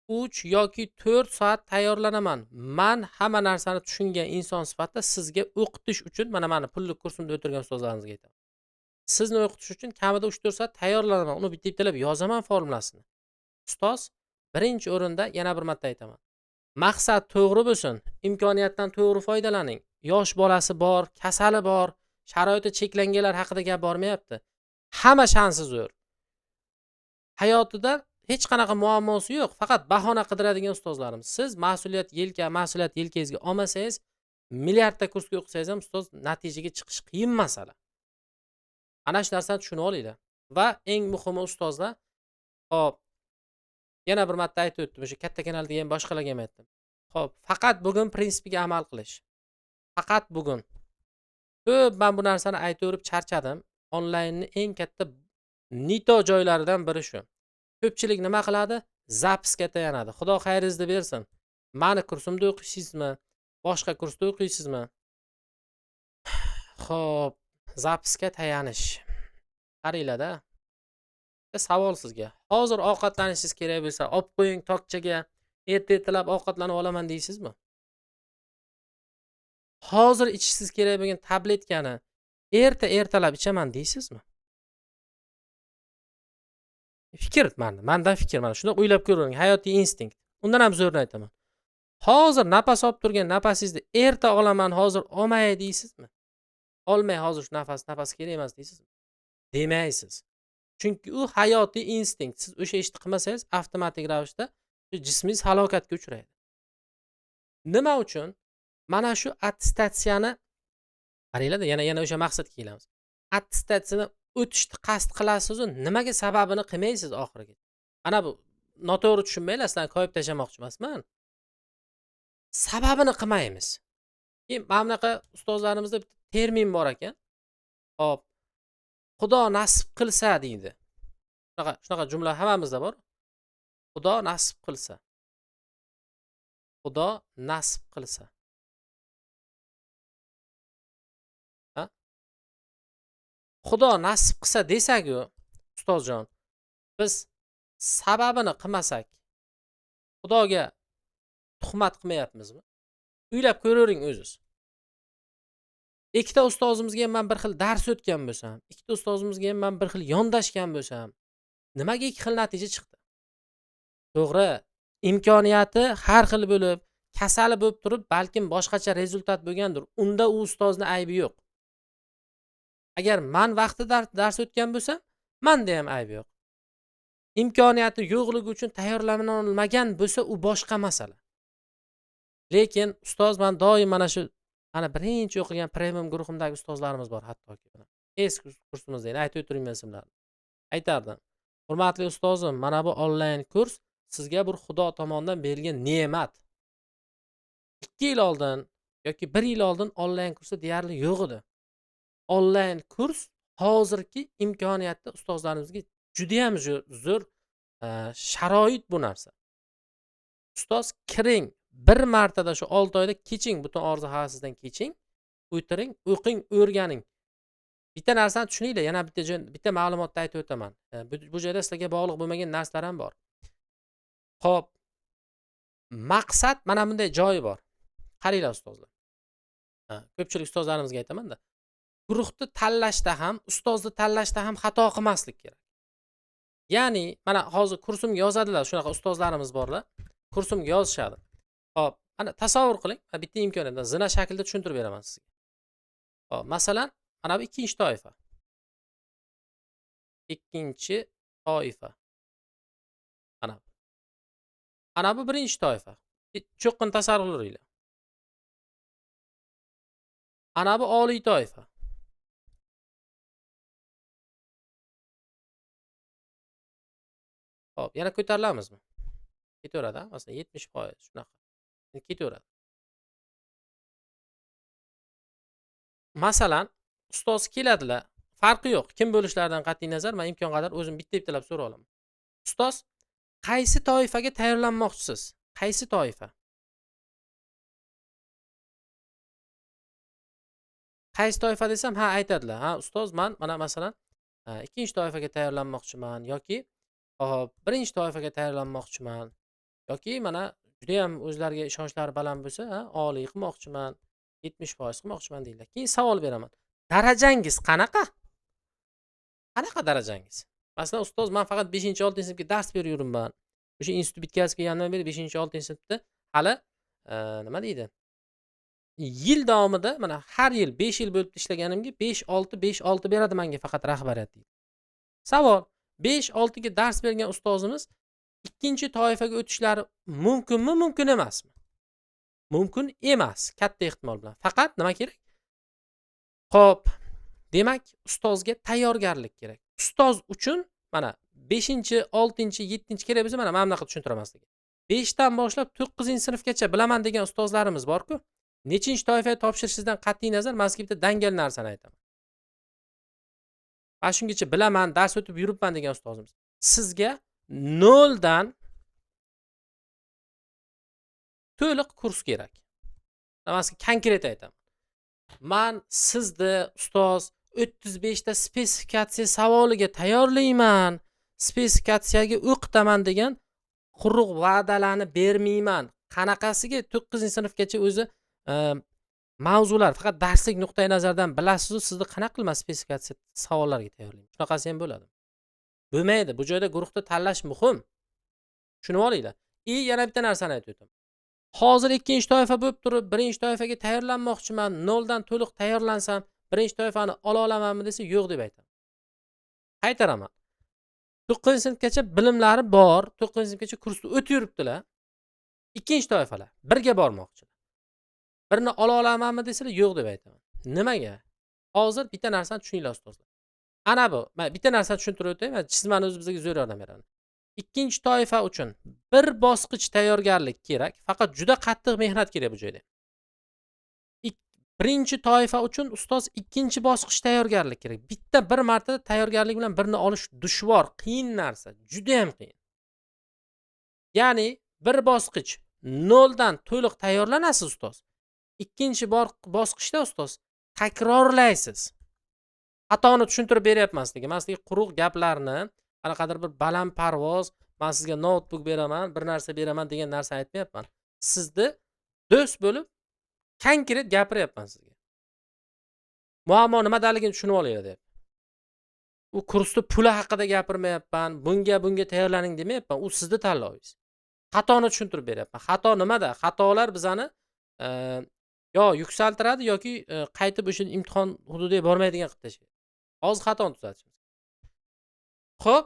3 yoki 4 soat tayyorlanaman. Men hamma narsani tushungan inson sifatida sizga o'qitish uchun mana meni pulli kursimda o'tirgan ustozlarimizga aytaman. Sizni o'qitish uchun kamida 3-4 soat tayyorlanaman. Uni bitta-bittalab yozaman formulasini. Ustoz, birinchi o'rinda yana bir marta aytaman. Maqsad to'g'ri bo'lsin, imkoniyatdan to'g'ri foydalaning. Yosh bolasi bor, kasali bor, sharoiti cheklanganlar haqida gap bormayapti. Hamma shansi zo'r. Hayotida hech qanaqa muammosi yo'q, faqat bahona qidiradigan ustozlarimiz. Siz mas'uliyat yelkangizga olmasangiz, milliardta kursga o'qisangiz ham ustoz natijaga chiqish qiyin masala. Ana shu narsani tushunib olinglar. Va eng muhimi ustozlar, hop, yana bir marta aytib o'tdim, o'sha katta kanalda ham boshqalarga ham aytdim. Xo'p, faqat bugun prinsipiga amal qilish. Faqat bugun. Ko'p men bu narsani aytaverib charchadim. Onlaynning eng katta nito joylaridan biri shu. Ko'pchilik nima qiladi? Zapisga tayanadi. Xudo xayringizni bersin. Mani kursimda o'qiysizmi? Boshqa kursda o'qiysizmi? Xo'p, zapisga tayanish. Qaranglar-da. Savol sizga. Hozir ovqatlanishingiz kerak bo'lsa, olib qo'ying tokchaga. Ertalab ovqatlanib olaman deysizmi? Hozir ichishingiz kerak bo'lgan tabletkani ertalab ichaman deysizmi? Fikr mendan fikr mana shunday o'ylab ko'ring, hayotiy instinkt. Undan ham zo'rini aytaman. Hozir nafas olib turgan nafasingizni erta olaman, hozir olmay deysizmi? Olmay hozir shu nafas kerak emas deysizmi? Demaysiz. Chunki u hayotiy instinkt. Siz o'sha ishni qilmasangiz avtomatik ravishda jismingiz halokatga uchraydi. Nima uchun? Mana shu attestatsiyani qaranglar-da, yana o'sha maqsadga kelamiz. Attestatsiyani o'tishni qasd qilasiz, nimaga sababini qilmaysiz oxiriga. Mana bu noto'g'ri tushunmanglar, sizlarni koyib tashlamoqchi emasman. Sababini qilmaymiz. Mana bunaqa ustozlarimizda bitta termin bor ekan. Hop. Xudo nasib qilsa deydi. Shunaqa jumla hammamizda bor. Xudo nasib qilsa. Xudo nasib qilsa. Ha? Xudo nasib qilsa desak-ku, ustozjon, biz sababini qilmasak, Xudoga tuhmat qilmayapmizmi? O'ylab ko'ravering o'zingiz. Ikkita ustozimizga ham men bir xil dars o'tgan bo'lsam, ikkita ustozimizga ham men bir xil yondashgan bo'lsam, nimaga ikki xil natija chiqdi? To'g'ri, imkoniyati har xil bo'lib, kasali bo'lib turib, balkim boshqacha rezultat bo'lgandir. Unda u ustozni aybi yo'q. Agar men vaqtida dars o'tgan bo'lsam, menda ham aybi yo'q. Imkoniyati yo'qligi uchun tayyorlanolmagan bo'lsa, u boshqa masala. Lekin ustoz men doim mana shu birinchi o'qigan premium guruhimdagi ustozlarimiz bor hattoki. Eski kursimizda aytib o'tirmayman sizlarga. Aytardim. Hurmatli ustozim, mana bu onlayn kurs sizga bir Xudo tomonidan berilgan ne'mat. 2 yil oldin yoki 1 yil oldin onlayn kursi deyarli yo'q edi. Onlayn kurs hozirgi imkoniyatda ustozlarimizga juda ham zo'r sharoit bu narsa. Ustoz kiring, bir martada shu 6 oyda keching, butun orzu havasizdan keching, o'tiring, o'qing, o'rganing. Bitta narsani tushuninglar, yana bitta ma'lumotni aytib o'taman. Bu joyda sizlarga bog'liq bo'lmagan narsalar ham bor. Xo'p. Maqsad mana bunday joyi bor. Qaranglar ustozlar. Ko'pchilik ustozlarimizga aytaman-da. Guruhni tanlashda ham, ustozni tanlashda ham xato qilmaslik kerak. Ya'ni, mana hozir kursimga yozadilar, shunaqa ustozlarimiz borlar. Kursimga yozishadi. Xo'p, mana tasavvur qiling, bitta imkoniyatdan zina shaklida tushuntirib beraman sizga. Xo'p, masalan, mana bu ikkinchi toifa. Ikkinchi toifa. Ana bu birinchi toifa. Cho'qqini tasavvur qiling. Ana bu oliy toifa. Xo'p, yana ko'tarilamizmi? Ketaveradi, masalan 70% shunaqa. Ketaveradi. Masalan, ustoz keladilar. Farqi yo'q. Kim bo'lishlaridan qat'iy nazar, men imkon qadar o'zim bitta-bittalab so'ray olaman. Ustoz, qaysi toifaga tayyorlanmoqchisiz? Qaysi toifa? Qaysi toifa desam, ha aytadilar. Ha, ustoz, men mana masalan, ikkinchi toifaga tayyorlanmoqchiman yoki birinchi toifaga tayyorlanmoqchiman yoki mana juda ham o'zlariga ishonchlari baland bo'lsa, oliy qilmoqchiman, 70% qilmoqchiman deydilar. Keyin savol beraman. Darajangiz qanaqa? Qanaqa darajangiz? Masalan, ustoz, men faqat 5-6 sinfga dars berib yuribman. O'sha institut bitkazib kelgandan beri 5-6 sinfda hali nima deydi? Yil davomida mana har yil 5 yil bo'lib ishlaganimga 5-6 beradi menga faqat rahbariyat deydi. Savol: 5-6 ga dars bergan ustozimiz ikkinchi toifaga o'tishlari mumkinmi, mumkin emasmi? Mumkin emas, katta ehtimol bilan. Faqat nima kerak? Xo'p, demak, ustozga tayyorgarlik kerak. Ustoz uchun mana 5-6-7 kerak bo'lsa, mana bunaqa tushuntiraman sizga. 5 dan boshlab 9-sinfgacha bilaman degan ustozlarimiz bor-ku. nechinchi toifaga topshirishingizdan qat'iy nazar men sizga bitta dangal narsani aytaman. Mana shungacha bilaman, dars o'tib yuribman degan ustozimiz. Sizga 0 dan to'liq kurs kerak. Men sizga konkret aytaman. Men sizni ustoz 35 ta spesifikatsiya savoliga tayyorlayman, spesifikatsiyaga o'qitaman degan quruq va'dalarni bermayman. Qanaqasiga 9-sinfgacha o'zi mavzular faqat darslik nuqtai nazardan bilasiz-ku, sizni qanaqa qilmas spesifikatsiya savollarga tayyorlayman. Shunaqasi ham bo'ladi. Bo'lmaydi. Bu joyda guruhda tanlash muhim. Tushunib olinglar. Yana bitta narsani aytib o'taman. Hozir ikkinchi toifa bo'lib turib, birinchi toifaga tayyorlanmoqchiman, 0 dan to'liq tayyorlansam, birinchi toifani ola olamanmi desa, yo'q deb aytaman. Qaytaraman. 9-sinfgacha bilimlari bor, 9-sinfgacha kursni o'tib yuribdilar. Ikkinchi toifalar birga bormoqchilar. Birini ola olamanmi desalar, yo'q deb aytaman. Nimaga? Hozir bitta narsani tushuninglar ustozlar. Ana bu, men bitta narsani tushuntirib o'tay, siz meni o'zi bizga zo'r yordam beradi. Ikkinchi toifa uchun bir bosqich tayyorgarlik kerak, faqat juda qattiq mehnat kerak bu joyda. Birinchi toifa uchun ustoz ikkinchi bosqich tayyorgarlik kerak. Bitta bir marta tayyorgarlik bilan birini olish dushvor, qiyin narsa, juda ham qiyin. Ya'ni bir bosqich 0 dan to'liq tayyorlanasiz ustoz. Ikkinchi bosqichda ustoz takrorlaysiz. Xatoni tushuntirib beryapman sizga. Men sizga quruq gaplarni, qanaqadir bir balandparvoz, men sizga notebook beraman, bir narsa beraman degan narsani aytmayapman. Sizni do'st bo'lib konkret gapiryapman sizga. Muammo nimadaligini tushunib olinglar deb. U kursni puli haqida gapirmayapman, bunga tayyorlaning demayapman. U sizning tanlovingiz. Xatoni tushuntirib beryapman. Xato nimada? Xatolar bizani yo yuksaltiradi yoki qaytib o'sha imtihon hududiga bormaydigan qilib tashlaydi. Hozir xatoni tuzatishimiz. Xo'p,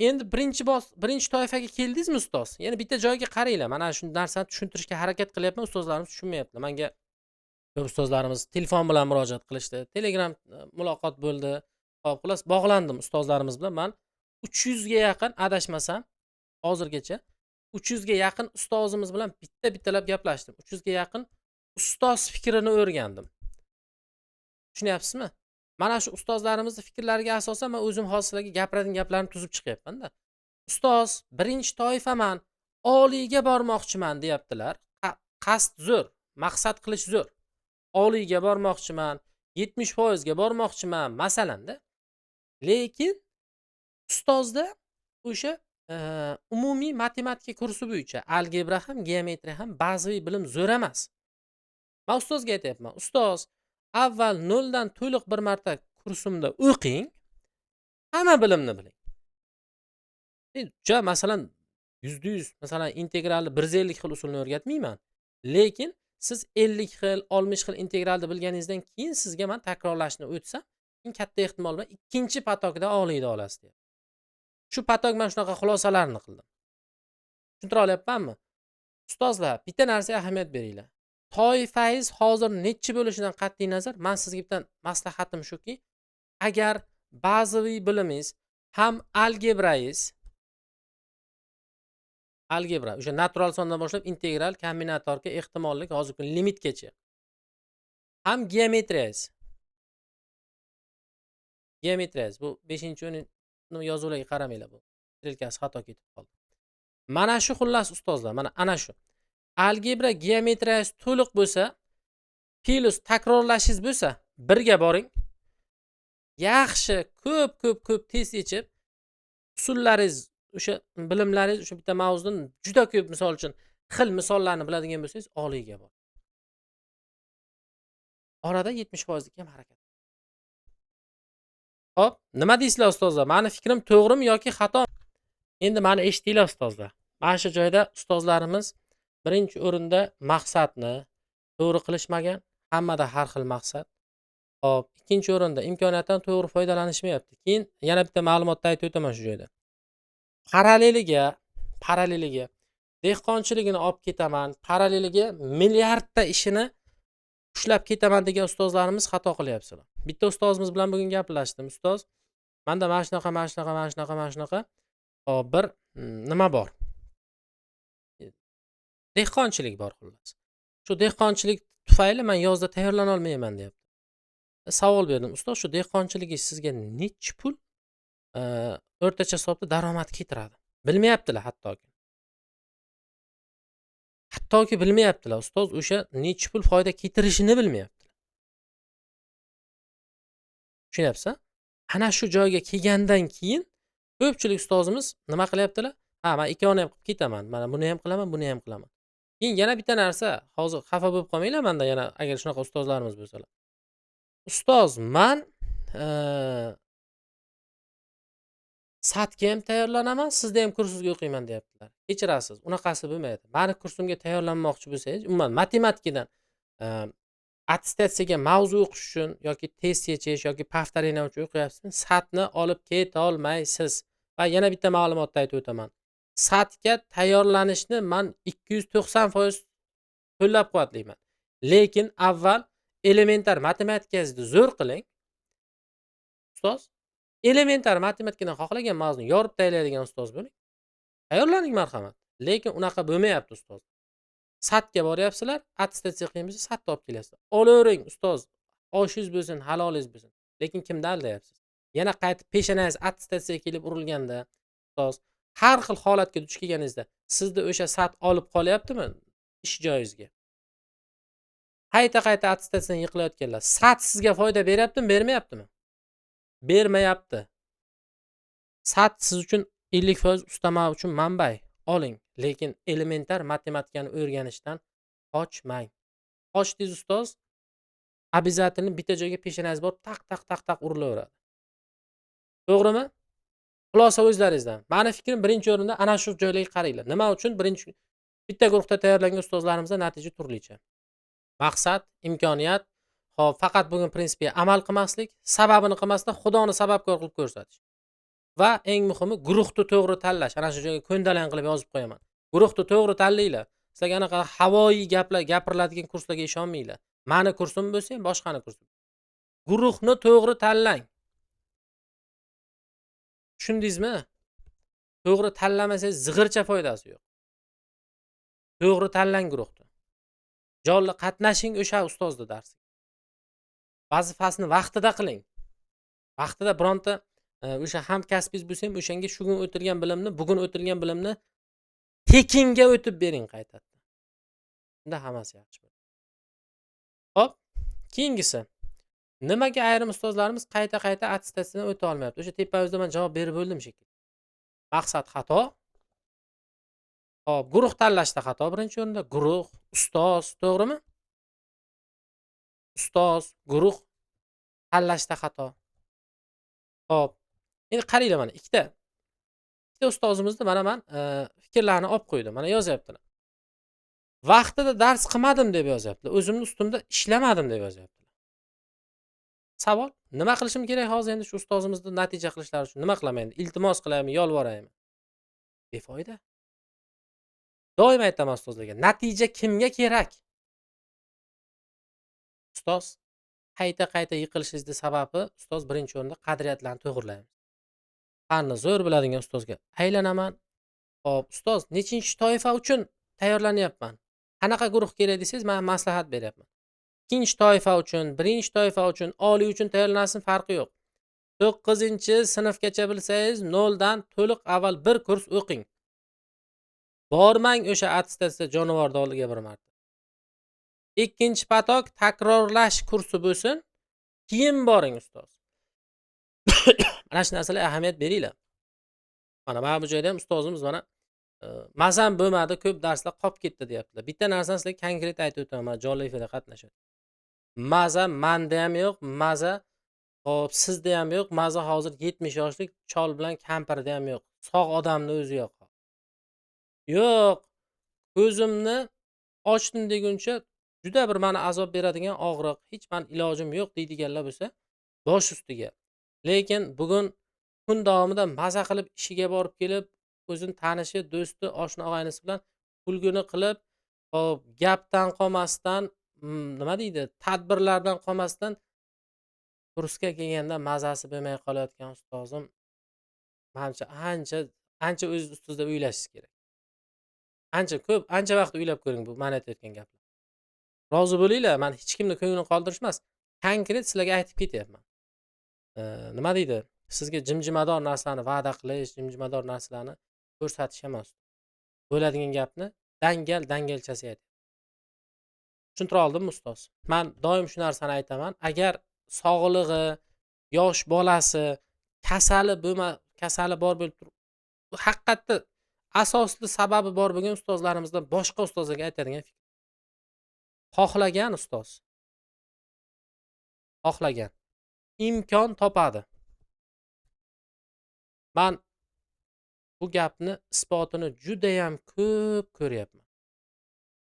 endi birinchi toifaga keldingizmi ustoz? Yana bitta joyga qaranglar. Mana shu narsani tushuntirishga harakat qilyapman, ustozlarimiz tushunmayapti. Menga ko'p ustozlarimiz telefon bilan murojaat qilishdi. Telegram muloqot bo'ldi. Xo'p, xullas bog'landim ustozlarimiz bilan. Men 300 ga yaqin adashmasam, hozirgacha 300 ga yaqin ustozimiz bilan bittalab gaplashdim. 300 ga yaqin ustoz fikrini o'rgandim. Tushunyapsizmi? Mana shu ustozlarimizning fikrlariga asosan men o'zim hozir sizlarga gapiradigan gaplarni tuzib chiqyapman-da. Ustoz, birinchi toifaman, oliyga bormoqchiman deyaptilar. Qasd zo'r, maqsad qilish zo'r. Oliyga bormoqchiman, 70% ga bormoqchiman masalanda. Lekin ustozda o'sha umumiy matematika kursi bo'yicha algebra ham, geometriya ham bazaviy bilim zo'r emas. Men ustozga aytayapman, ustoz, avval 0 dan to'liq bir marta kursimda o'qing, hamma bilimni biling. Masalan 100% masalan integralni 150 xil usulni o'rgatmayman, lekin siz 50 xil, 60 xil integralni bilganingizdan keyin sizga men takrorlashni o'tsam, katta ehtimol bilan ikkinchi potokda oliyni olasiz deyapman. Shu potok men shunaqa xulosalarni qildim. Tushuntira olyapmanmi? Ustozlar, bitta narsaga ahamiyat beringlar. Toifangiz hozir nechi bo'lishidan qat'iy nazar, men sizga bitta maslahatim shuki, agar bazaviy bilimingiz ham algebra, o'sha natural sondan boshlab integral, kombinatorika, ehtimollik, hozirgi limitgacha. Ham geometriyangiz bu 5-10 yozuvlarga qaramanglar bu. Trilkasi xato ketib qoldi. Mana shu xullas ustozlar, mana ana shu. Algebra, geometriyangiz to'liq bo'lsa, plus takrorlashingiz bo'lsa, birga boring. Yaxshi, ko'p test yechib, usullaringiz, o'sha bilimlaringiz o'sha bitta mavzudan juda ko'p, misol uchun, xil misollarni biladigan bo'lsangiz, oliyga boring. Orada 70% ga ham harakat. Xo'p, nima deysizlar ustozlar? Meni fikrim to'g'rimi yoki xato? Endi meni eshitinglar ustozlar. Mana shu joyda ustozlarimiz birinchi o'rinda maqsadni to'g'ri qilishmagan, hammada har xil maqsad. Xo'p, ikkinchi o'rinda imkoniyatdan to'g'ri foydalanishmayapti. Keyin yana bitta ma'lumotni aytib o'taman shu joyda. Paralleliga dehqonchiligini olib ketaman, paralleliga milliardta ishini ushlab ketaman degan ustozlarimiz xato qilyapsizlar. Bitta ustozimiz bilan bugun gaplashdim. Ustoz, menda mana shunaqa hop bir nima bor? Dehqonchilik bor xullas. Shu dehqonchilik tufayli men yozda tayyorlana olmayman deyapti. Savol berdim: "Ustoz, shu dehqonchiligingiz sizga nechi pul o'rtacha hisobda daromad keltiradi?" Bilmayaptilar hattoki. Hattoki bilmayaptilar. Ustoz o'sha nechi pul foyda keltirishini bilmayaptilar. Tushunyapsizmi? Ana shu joyga kelgandan keyin ko'pchilik ustozimiz nima qilyaptilar? "Ha, men ikkovini ham qilib ketaman. Mana buni ham qilaman, buni ham qilaman." Keyin yana bitta narsa, hozir xafa bo'lib qolmanglar menda yana agar shunaqa ustozlarimiz bo'lsalar. "Ustoz, men eee, satga ham tayyorlanaman, sizda ham kursingizga o'qiyman" deyaptilar. Kechirasiz, unaqasi bo'lmaydi. Mani kursimga tayyorlanmoqchi bo'lsangiz, umuman matematikadan eee, attestatsiyaga mavzu o'qish uchun yoki test yechish yoki повторение uchun o'qiyapsizmi, satni olib ketolmaysiz. Va yana bitta ma'lumotni aytib o'taman. Satga tayyorlanishni men 290% qo'llab-quvvatlayman. Lekin avval elementar matematikazni zo'r qiling. Ustoz, elementar matematikadan xohlagan mavzuni yorib tayyorlaydigan ustoz bo'ling. Tayyorlaning marhamat. Lekin unaqa bo'lmayapti ustoz. Satga boryapsizlar, attestatsiya qiyin bo'lsa satni olib kelasizlar. Olavering ustoz, oshingiz bo'lsin, halolingiz bo'lsin. Lekin kimni aldayapsiz? Yana qaytib peshonangiz attestatsiyaga kelib urilganda, ustoz, har xil holatga duch kelganingizda sizda o'sha sat olib qolyaptimi ish joyingizga? Qayta-qayta attestatsiyadan yiqilayotganlar, sat sizga foyda beryaptimi, bermayaptimi? Bermayapti. Sat siz uchun 50% ustama uchun manba. Oling, lekin elementar matematikani o'rganishdan qochmang. Qochdingiz ustoz, обязательно bitta joyga peshonangiz borib taq urilaveradi. To'g'rimi? Xulosa o'zlaringizdan. Mani fikrim birinchi o'rinda ana shu joylarga qaranglar. Nima uchun? Birinchi bitta guruhda tayyorlangan ustozlarimizda natija turlicha. Maqsad, imkoniyat, hop faqat bugun prinsipiga amal qilmaslik, sababini qilmasdan Xudoni sababkor qilib ko'rsatish. Va eng muhimi guruhni to'g'ri tanlash. Ana shu joyga ko'ndalang qilib yozib qo'yaman. Guruhni to'g'ri tanlanglar. Sizlarga anaqa havoyi gaplar gapiriladigan kurslarga ishonmanglar. Mani kursim bo'lsa ham boshqani kursim. Guruhni to'g'ri tanlang. Tushundingizmi? To'g'ri tanlamasangiz zig'ircha foydasi yo'q. To'g'ri tanlang guruhni. Jonli qatnashing o'sha ustozni darsiga. Vazifasini vaqtida qiling. Vaqtida bironta o'sha hamkasbingiz bo'lsa ham o'shanga shu kun o'tilgan bilimni, bugun o'tilgan bilimni tekinga o'tib bering qaytadan. Shunda hammasi yaxshi bo'ladi. Xo'p, keyingisi. Nimaga ayrim ustozlarimiz qayta-qayta attestatsiyadan o'ta olmayapti? O'sha tepamizda men javob berib bo'ldim shekilli. Maqsad xato. Hop, guruh tanlashda xato birinchi o'rinda. Guruh, ustoz, to'g'rimi? Ustoz, guruh tanlashda xato. Hop. Endi qaranglar mana ikkita ustozimizni mana men fikrlarini olib qo'ydim. Mana yozyaptilar. Vaqtida dars qilmadim deb yozyaptilar. O'zimni ustimda ishlamadim deb yozyaptilar. Savol: nima qilishim kerak hozir endi shu ustozimizni natija qilishlari uchun? Nima qilaman endi? Iltimos qilaymi, yolvoraymi? Befoyda. Doim aytaman ustozlarga, natija kimga kerak? Ustoz, qayta-qayta yiqilishingizni sababi ustoz birinchi o'rinda qadriyatlarni to'g'rilaymiz. Fanni zo'r biladigan ustozga aylanaman. Hop, ustoz, nechinchi toifa uchun tayyorlanyapman? Qanaqa guruh kerak desangiz, men maslahat beryapman. Ikkinchi toifa uchun, birinchi toifa uchun, oliy uchun tayyorlansin, farqi yo'q. 9-sinfgacha bilsangiz, 0 dan to'liq avval bir kurs o'qing. Bormang o'sha attestatsiya jonivorni oldiga bir marta. Ikkinchi patok takrorlash kursi bo'lsin, keyin boring ustoz. Mana shu narsalarga ahamiyat beringlar. Mana bu joyda ham ustozimiz mana mazam bo'lmadi, ko'p darslar qolib ketdi deyaptilar. Bitta narsani sizlarga konkret aytib o'taman, jonli efirda qatnashib. Maza menda ham yo'q, maza hop sizda ham yo'q, maza hozir 70 yoshlik chol bilan kampirda ham yo'q. Sog' odamni o'zi yo'q. Yo'q, ko'zimni ochdim deguncha juda bir meni azob beradigan og'riq, hech men ilojim yo'q deydiganlar bo'lsa, bosh ustiga. Lekin bugun kun davomida maza qilib ishiga borib kelib, o'zini tanishi, do'sti, oshna og'aynisi bilan kulguni qilib, hop gapdan qolmasdan, nima deydi, tadbirlardan qolmasdan kursga kelganda mazasi bo'lmay qolayotgan ustozim menimcha ancha o'z ustida o'ylashingiz kerak. Ancha ko'p, ancha vaqt o'ylab ko'ring bu men aytayotgan gaplar. rozi bo'linglar. Men hech kimni ko'nglini qoldirish emas. Konkret sizlarga aytib ketyapman. Nima deydi? Sizga jimjimador narsalarni va'da qilish, jimjimador narsalarni ko'rsatish emas. Bo'ladigan gapni dangalchasiga ayting. Tushuntira oldimmi ustoz? Men doim shu narsani aytaman. Agar sog'lig'i, yosh bolasi, kasali bor bo'lib turib, haqiqatda asosli sababi bor bo'lgan ustozlarimizdan boshqa ustozlarga aytadigan fikr. Xohlagan ustoz, xohlagan imkon topadi. Men bu gapni isbotini juda ham ko'p ko'ryapman.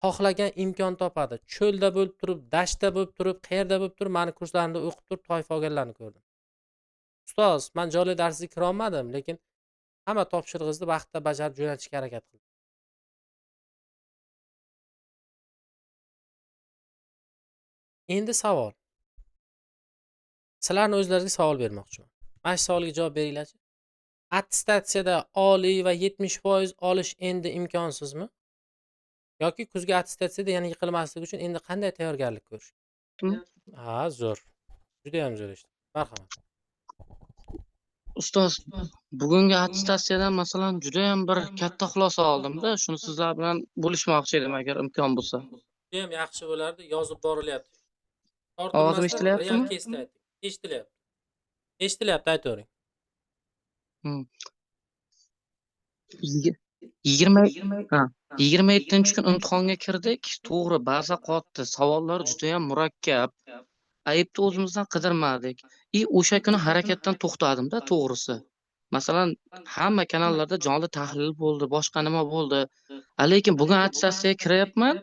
Xohlagan imkon topadi. Cho'lda bo'lib turib, dashtda bo'lib turib, qayerda bo'lib turib, meni kurslarimda o'qib turib toifa olganlarni ko'rdim. Ustoz, men jonli darsga kira olmadim, lekin hamma topshirig'ingizni vaqtida bajarib jo'natishga harakat qildim. Endi savol. Sizlarning o'zlaringizga savol bermoqchiman. Mana shu savolga javob beringlarchi. Attestatsiyada oliy va 70% olish endi imkonsizmi? Yoki kuzgi attestatsiyada yana yiqilmaslik uchun endi qanday tayyorgarlik ko'rish? Ha, zo'r. Juda ham zo'r eshitdim. Marhamat. Ustoz, bugungi attestatsiyadan masalan juda ham bir katta xulosa oldim-da, shuni sizlar bilan bo'lishmoqchi edim agar imkon bo'lsa. Juda ham yaxshi bo'lardi, yozib borilyapti. Ovozim eshitilyaptimi? Eshitilyapti. Eshitilyapti, aytavering. 27-kun imtihonga kirdik. To'g'ri, ba'zi qotdi. Savollar juda ham murakkab. Aybni o'zimizdan qidirmadik. O'sha kuni harakatdan to'xtadim-da, to'g'risi. Masalan, hamma kanallarda jonli tahlil bo'ldi, boshqa nima bo'ldi. Lekin bugun attestatsiyaga kiryapman.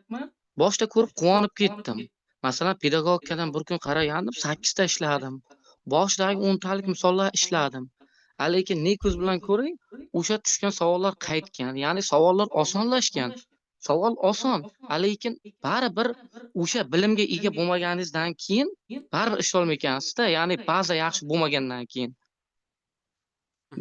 Boshda ko'rib quvonib ketdim. Masalan, pedagogikadan bir kun qaragandim, 8 ta ishladim. Boshdagi 10 talik misollar ishladim. Lekin ne ko'z bilan ko'ring, o'sha tushgan savollar qaytgan. Ya'ni savollar osonlashgan. Savol oson, lekin baribir o'sha bilimga ega bo'lmaganingizdan keyin baribir ishlolmay ekansiz-da, ya'ni baza yaxshi bo'lmagandan keyin.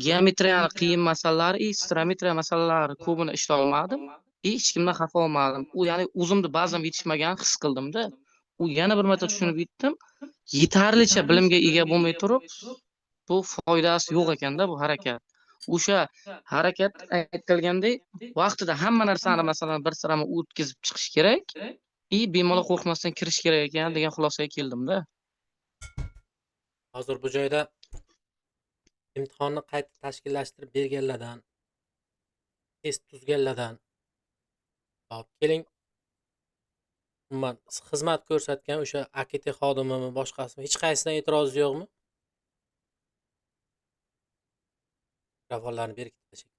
Geometriyani qiyin masalalar, astrometriya masalalari ko'pini ishlay olmadim. Hech kimdan xafa olmadim. U ya'ni o'zimda ba'zan yetishmaganini his qildim-da. U yana bir marta tushunib yetdim. Yetarlicha bilimga ega bo'lmay turib, bu foydasi yo'q ekanda bu harakat. O'sha harakat aytilgandek vaqtida hamma narsani masalan bir sirama o'tkazib chiqish kerak. Bemalol qo'rqmasdan kirish kerak ekan degan xulosaga keldim-da. Hozir bu joyda imtihonni qayta tashkillashtirib berganlardan, test tuzganlardan, hop keling, umuman xizmat ko'rsatgan o'sha AKT xodimimi, boshqasimi hech qaysidan e'tiroz yo'qmi? Mikrofonlarni berib ketishing.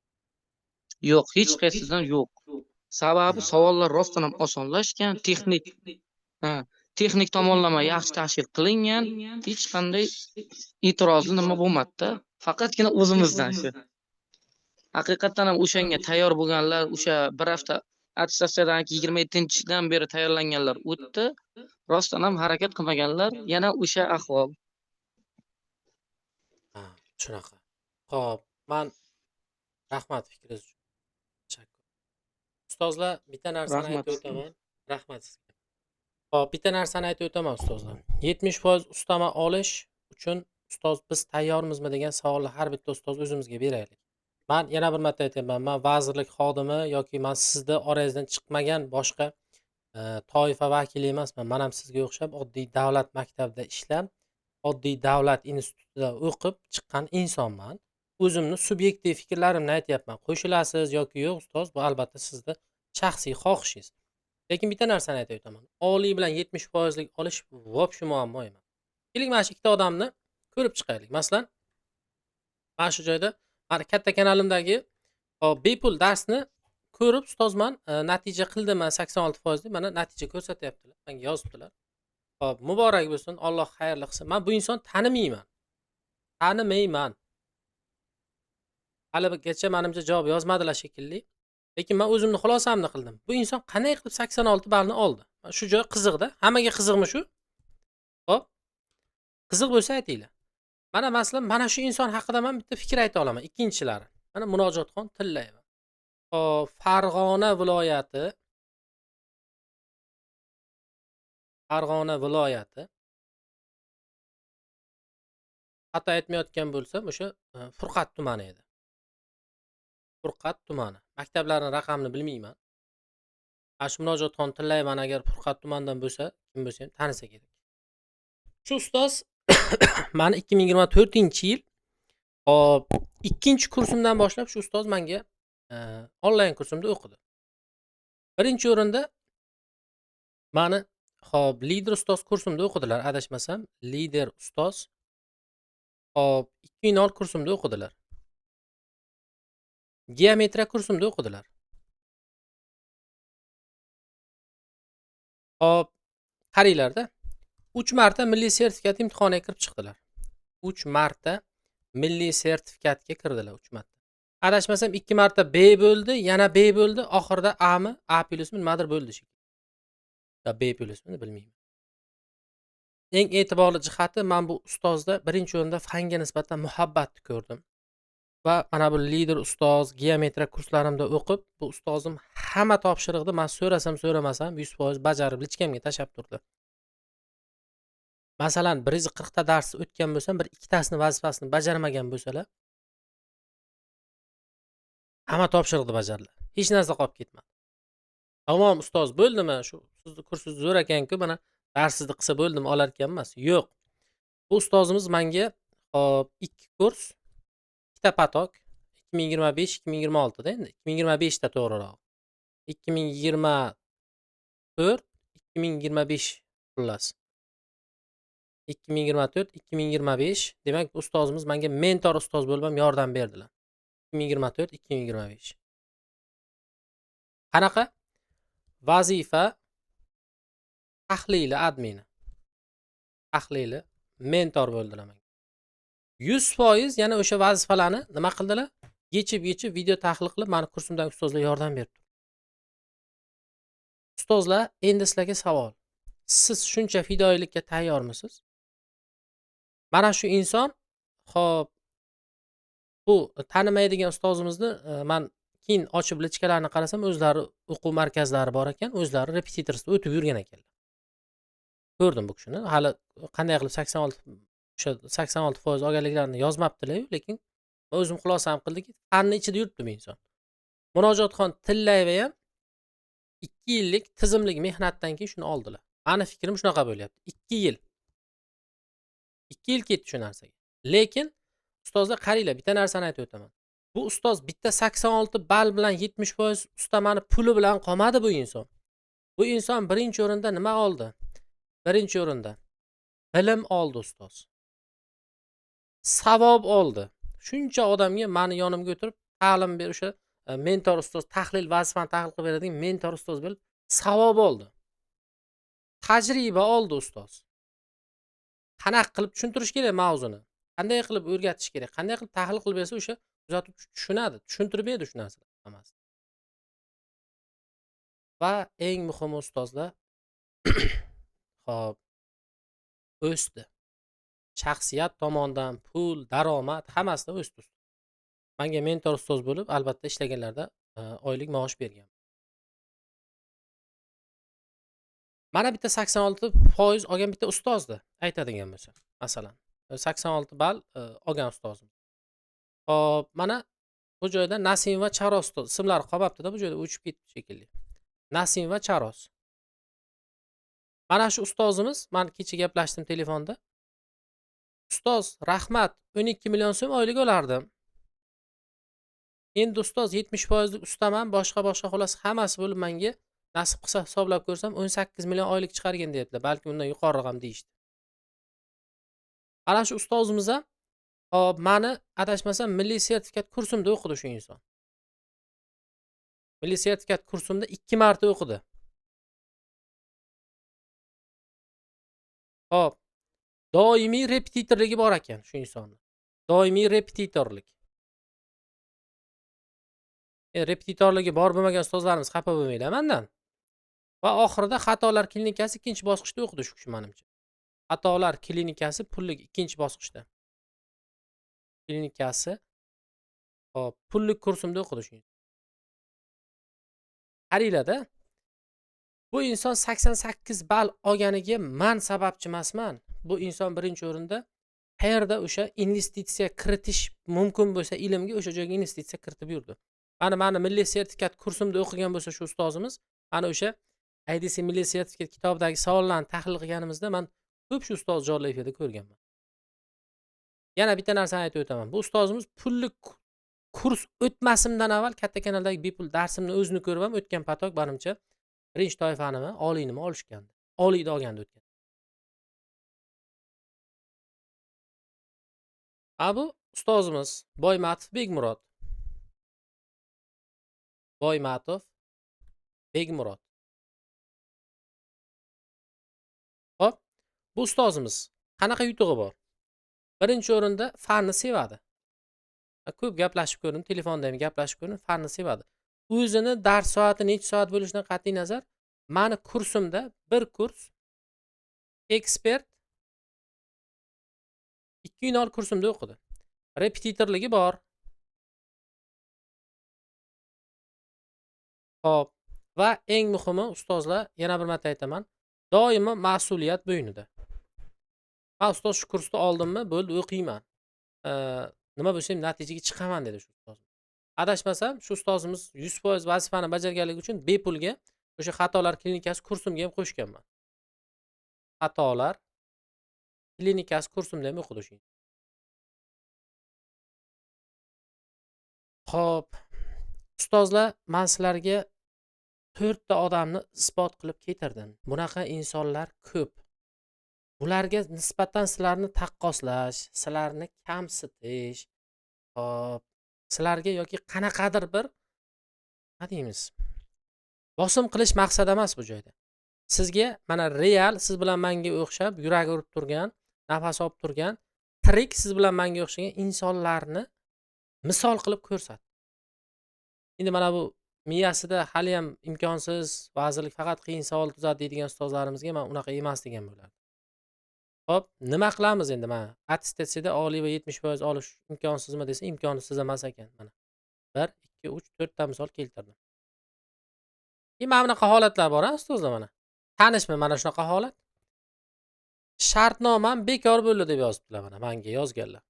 Yo'q, hech qaysidan yo'q. Sababi savollar rostdan ham osonlashgan, texnik tomonlama yaxshi tashkil qilingan, hech qanday e'tirozli nima bo'lmadi-da. Faqatgina o'zimizdan shu. Haqiqatan ham o'shanga tayyor bo'lganlar, o'sha bir hafta attestatsiyadan 27-dan beri tayyorlanganlar o'tdi. Rostdan ham harakat qilmaganlar, yana o'sha ahvol. Ha, shunaqa. Xo'p, men rahmat fikringiz uchun. Tashakkur. Ustozlar, bitta narsani aytib o'taman. Rahmat sizga. Xo'p, bitta narsani aytib o'taman ustozlar. 70% ustama olish uchun ustoz biz tayyormizmi degan savolni har bitta ustoz o'zimizga beraylik. Men yana bir marta aytaman, men vazirlik xodimi yoki men sizni orangizdan chiqmagan boshqa toifa vakili emasman. Men ham sizga o'xshab oddiy davlat maktabida ishlab, oddiy davlat institutida o'qib chiqqan insonman. O'zimni subyektiv fikrlarimni aytyapman. Qo'shilasiz yoki yo'q ustoz, bu albatta sizning shaxsiy xohishingiz. Lekin bitta narsani aytib o'taman. Oliy bilan 70% lik olish vobshe muammo emas. Keling, mana shu ikkita odamni ko'rib chiqaylik. Masalan, mana shu joyda meni katta kanalimdagi bepul darsni ko'rib ustozman natija qildiman 86% deb mana natija ko'rsatyaptilar. Menga yozibdilar. Xo'p, muborak bo'lsin, Alloh xayrli qilsin. Men bu inson tanimayman. Haligacha menimcha javob yozmadilar shekilli. Lekin men o'zimni xulosamni qildim. Bu inson qanday qilib 86 ballni oldi? Shu joy qiziqda. Hammaga qiziqmi shu? Xo'p. Qiziq bo'lsa aytinglar. Mana masalan, mana shu inson haqida men bitta fikr ayta olaman. Ikkinchilari. Mana Munojotxon Tillayeva. Farg'ona viloyati Farg'ona viloyati. Xato aytmayotgan bo'lsam, o'sha Furqat tumani edi. Furqat tumani. Maktablarning raqamini bilmayman. Ana shu Murojaatxon tillayman, agar Furqat tumanidan bo'lsa, kim bo'lsa ham tanisa kerak. Shu ustoz mani 2024-yil hop 2-kursimdan boshlab shu ustoz menga onlayn kursimda o'qidi. Birinchi o'rinda mani hop lider ustoz kursimda o'qidilar, adashmasam. Lider ustoz hop 2000 kursimda o'qidilar. Geometriya kursimda o'qidilar. Hop, qaranglarda 3 marta milliy sertifikat imtihoniga kirib chiqdilar. 3 marta milliy sertifikatga kirdilar 3 marta. Adashmasam 2 marta B bo'ldi, yana B bo'ldi, oxirida A'mi, A+ nimadir bo'ldi shekilli. Ya B+ bilmayman. Eng e'tiborli jihati, men bu ustozda birinchi o'rinda fanga nisbatan muhabbatni ko'rdim. Va mana bu lider ustoz, geometriya kurslarimda o'qib, bu ustozim hamma topshiriqni men so'ramasam 100% bajarib lichkamga tashab turdi. Masalan, 140 ta dars o'tgan bo'lsam, bir ikkitasini vazifasini bajarmagan bo'lsalar, hamma topshiriqni bajardilar. Hech narsa qolib ketmadi. Tamom ustoz bo'ldimi? Shu sizni kursingiz zo'r ekan-ku, mana darsingizni qilsa bo'ldimi, olar ekan emas. Yo'q. Bu ustozimiz menga hop 2 kurs, ikkita patok 2025-2026 da endi 2025 da to'g'riroq. 2024-2025 xullas. 2024-2025 demak ustozimiz menga mentor ustoz bo'lib ham yordam berdilar. 2024-2025. Qanaqa? Vazifa tahlili admini. Tahlili mentor bo'ldilar menga. 100% yana o'sha vazifalarni nima qildilar? Yechib video tahlil qilib meni kursimdagi ustozlar yordam berdi. Ustozlar, endi sizlarga savol. Siz shuncha fidoyilikka tayyormisiz? Mana shu inson hop bu tanimaydigan ustozimizni men keyin ochib lichkalarini qarasam, o'zlari o'quv markazlari bor ekan, o'zlari repetitorda o'tib yurgan ekanlar. Ko'rdim bu kishini. Hali qanday qilib 86% olganliklarini yozmabdilar, lekin o'zim xulosam qildiki, fanni ichida yuribdi bu inson. Murojaatxon Tillayeva ham 2 yillik tizimlik mehnatdan keyin shuni oldilar. Meni fikrim shunaqa bo'lyapti. 2 yil. 2 yil ketdi shu narsaga. Lekin ustozlar, qaranglar, bitta narsani aytib o'taman. Bu ustoz bitta 86 ball bilan 70% ustamani puli bilan qolmadi bu inson. Bu inson birinchi o'rinda nima oldi? Birinchi o'rinda bilim oldi ustoz. Savob oldi. Shuncha odamga meni yonimga o'tirib ta'lim ber, o'sha mentor ustoz, tahlil vazifani tahlil qilib beradigan mentor ustoz bo'lib savob oldi. Tajriba oldi ustoz. Qanaqa qilib tushuntirish kerak mavzuni? Qanday qilib o'rgatish kerak? Qanday qilib tahlil qilib bersa o'sha kuzatuvchi tushunadi, tushuntirib berdi shu narsalarni hammasini. Va eng muhimi ustozlar hop o'sdi. Shaxsiyat tomonidan, pul, daromad hammasida o'sdi. Menga mentor ustoz bo'lib, albatta ishlaganlarda oylik maosh bergan. Mana bitta 86% olgan bitta ustozni aytadigan bo'lsa, masalan, 86 ball olgan ustozim. Hop, mana bu joyda Nasim va Charos ustoz ismlari qolmabdi-da, bu joyda o'chib ketdi shekilli. Nasim va Charos. Mana shu ustozimiz, men kecha gaplashdim telefonda. Ustoz, rahmat, 12 million so'm oylik olardim. Endi ustoz 70% lik ustaman, boshqa xolos hammasi bo'lib menga nasib qilsa hisoblab ko'rsam 18 million oylik chiqargan deyaptilar. Balki undan yuqoriroq ham deyishdi. Ana shu ustozimiz ham hop, meni adashmasam milliy sertifikat kursimda o'qidi shu inson. Milliy sertifikat kursimda 2 marta o'qidi. Hop, doimiy repetitorligi bor ekan shu insonning. Doimiy repetitorlik. Repetitorligi bor bo'lmagan ustozlarimiz xafa bo'lmanglar mendan. Va oxirida xatolar klinikasi 2-bosqichda o'qidi shu kishi menimcha. Xatolar klinikasi pullik 2-bosqichda. Klinikasi hop, pullik kursimda o'qidi shu. Qaranglar-da. Bu inson 88 ball olganiga men sababchi emasman. Bu inson birinchi o'rinda qayerda o'sha investitsiya kiritish mumkin bo'lsa ilmga o'sha joyga investitsiya kiritib yurdi. Mani milliy sertifikat kursimda o'qigan bo'lsa shu ustozimiz, mana o'sha IDC milliy sertifikat kitobidagi savollarni tahlil qilganimizda men ko'p shu ustoz jonli efirda ko'rganman. Yana bitta narsani aytib o'taman. Bu ustozimiz pullik kurs o'tmasimdan avval katta kanaldagi bepul darsimni o'zini ko'rib ham o'tgan patok menimcha birinchi toifanimi, oliynimi olishgandi. Oliyda olganda o'tgan. Bu ustozimiz Boymatov Begmurod. Boymatov Begmurod. Hop, bu ustozimiz qanaqa yutug'i bor? Birinchi o'rinda fanni sevadi. Ko'p gaplashib ko'rdim, telefonda ham gaplashib ko'rdim, fanni sevadi. O'zini dars soati necha soat bo'lishidan qat'iy nazar, meni kursimda bir kurs ekspert 2 yil kursimda o'qidi. Repetitorligi bor. Hop. Va eng muhimi ustozlar, yana bir marta aytaman, doimo mas'uliyat bo'ynida. Men ustoz shu kursni oldimmi, bo'ldi o'qiyman. Nima bo'lsa ham natijaga chiqaman dedi shu ustoz. Adashmasam shu ustozimiz 100% vazifani bajarganligi uchun bepulga o'sha xatolar klinikasi kursimga ham qo'shganman. Xatolar klinikasi kursimda ham o'qidi shu. Xo'p, ustozlar, men sizlarga 4 ta odamni isbot qilib keltirdim. Bunaqa insonlar ko'p. Bularga nisbatan sizlarni taqqoslash, sizlarni kamsitish, hop, sizlarga yoki qanaqadir bir nima deymiz? Bosim qilish maqsad emas bu joyda. Sizga mana real siz bilan menga o'xshab yuragi urib turgan, nafas olib turgan, tirik siz bilan menga o'xshagan insonlarni misol qilib ko'rsat. Endi mana bu miyasida hali ham imkonsiz, vazirlik faqat qiyin savol tuzadi deydigan ustozlarimizga men unaqa emas degan bo'lardim. Hop, nima qilamiz endi mana? Attestatsiyada oliy va 70% olish imkonsizmi desa, imkonsiz emas ekan mana. 1, 2, 3, 4 ta misol keltirdim. Mana bunaqa holatlar bor, ustozlar mana. Tanishmi mana shunaqa holat? Shartnomam bekor bo'ldi deb yozibdilar mana menga yozganlar.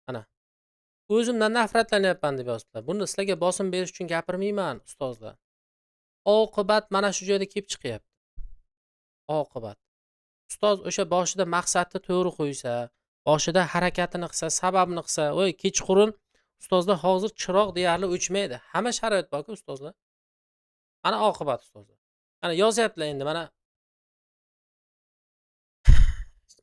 Mana. O'zimdan nafratlanyapman deb yozibdilar. Buni sizlarga bosim berish uchun gapirmayman, ustozlar. Oqibat mana shu joyda kelib chiqyapti. Oqibat. Ustoz o'sha boshida maqsadni to'g'ri qo'ysa, boshida harakatini qilsa, sababini qilsa, voy kechqurun ustozlar hozir chiroq deyarli o'chmaydi. Hamma sharoit bor-ku ustozlar. Mana oqibat ustozlar. Mana yozyaptilar endi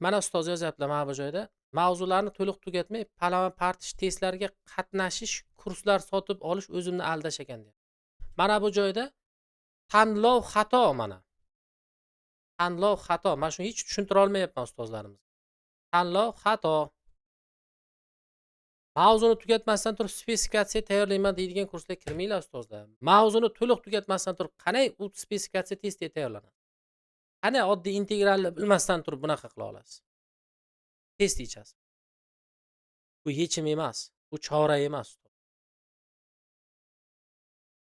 mana ustoz yozyaptilar mana bu joyda. Mavzularni to'liq tugatmay, palama partish testlariga qatnashish, kurslar sotib olish o'zimni aldash ekan deyapti. Mana bu joyda tanlov xato mana. Tanlov xato. Men shuni hech tushuntira olmayapman ustozlarimiz. Tanlov xato. Mavzuni tugatmasdan turib spesifikatsiya tayyorlayman deydigan kurslarga kirmanglar ustozlar. Mavzuni to'liq tugatmasdan turib qanday u spesifikatsiya testi tayyorlanadi? Qanday oddiy integralni bilmasdan turib bunaqa qila olasiz? Test yechasiz. Bu yechim emas, bu chora emas.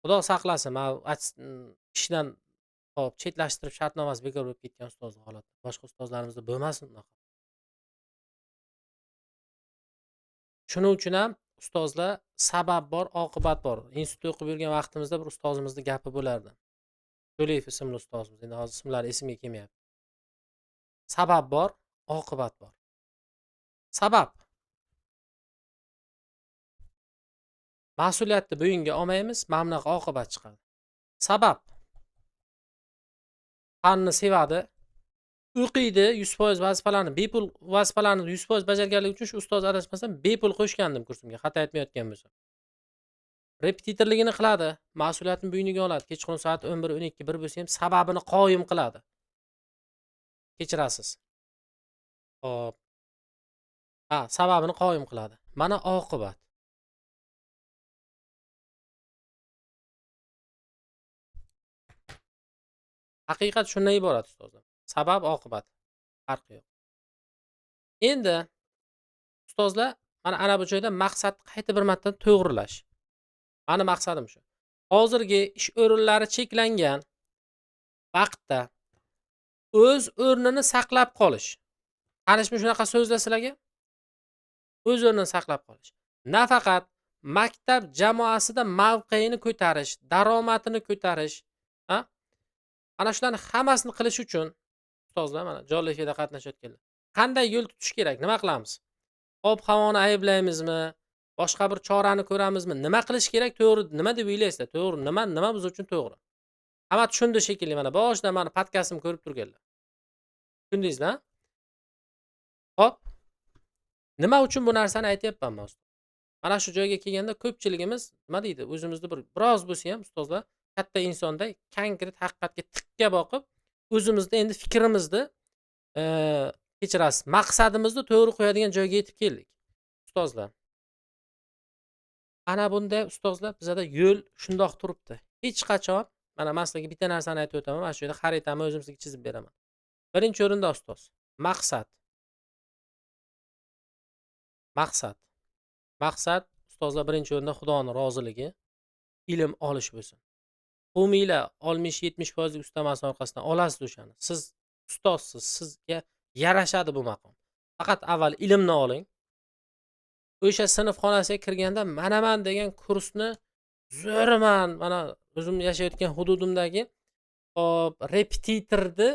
Xudo saqlasin, men ishdan hop chetlashtirib shartnomasi bekor bo'lib ketgan ustozlar holati. Boshqa ustozlarimizda bo'lmasin unaqa. Shuning uchun ham ustozlar sabab bor, oqibat bor. Institutda o'qib yurgan vaqtimizda bir ustozimizning gapi bo'lardi. To'leyev ismli ustozimiz. Endi hozir ismlari esimga kelmayapti. Sabab bor, oqibat bor. Sabab. Mas'uliyatni bo'yinga olmaymiz, mana bunaqa oqibat chiqadi. Sabab. Fanni sevadi, o'qiydi, 100% vazifalarni bepul vazifalarni 100% bajarganligi uchun shu ustoz adashmasam bepul qo'shgandim kursimga, xato aytmayotgan bo'lsam. Repetitorligini qiladi, mas'uliyatni bo'yniga oladi. Kechqurun soat 11, 12, 1 bo'lsa ham sababini qoyim qiladi. Kechirasiz. Hop. Sababini qoyim qiladi. Mana oqibat. Haqiqat shundan iborat ustozlar. Sabab oqibat. Farqi yo'q. Endi ustozlar, mana ana bu joyda maqsadni qayta bir marta to'g'rilash. Mani maqsadim shu. Hozirgi ish o'rinlari cheklangan, vaqtda o'z o'rnini saqlab qolish. Tanishmi shunaqa so'zlar sizlarga? O'z o'rnini saqlab qolish. Nafaqat maktab jamoasida mavqeini ko'tarish, daromadini ko'tarish, ha? Ana shularni hammasini qilish uchun ustozlar mana jonli efirda qatnashayotganlar. Qanday yo'l tutish kerak? Nima qilamiz? Ob-havoni ayblaymizmi? Boshqa bir chorani ko'ramizmi? Nima qilish kerak? To'g'ri, nima deb o'ylaysizlar? To'g'ri, nima biz uchun to'g'ri? Hamma tushundi shekilli mana boshidan mani podkastimni ko'rib turganlar. Tushundingizmi? Hop. Nima uchun bu narsani aytyapman men ustoz? Mana shu joyga kelganda ko'pchiligimiz nima deydi? O'zimizni biroz bo'lsa ham ustozlar katta insonday konkret haqiqatga tikka boqib, o'zimizni endi fikrimizni kechirasiz, maqsadimizni to'g'ri qo'yadigan joyga yetib keldik. Ustozlar. Ana bunday ustozlar bizada yo'l shundoq turibdi. Hech qachon mana men sizlarga bitta narsani aytib o'taman. Mana shu yerda xaritamni o'zim sizga chizib beraman. Birinchi o'rinda ustoz, maqsad. Maqsad. Maqsad ustozlar birinchi o'rinda Xudoning roziligi, ilm olish bo'lsin. Qo'minglar 60-70% ustamasi orqasidan olasiz o'shani. Siz ustozsiz, sizga yarashadi bu maqom. Faqat avval ilmni oling. O'sha sinf xonasiga kirganda manaman degan kursni zo'rman, mana o'zim yashayotgan hududimdagi repetitorni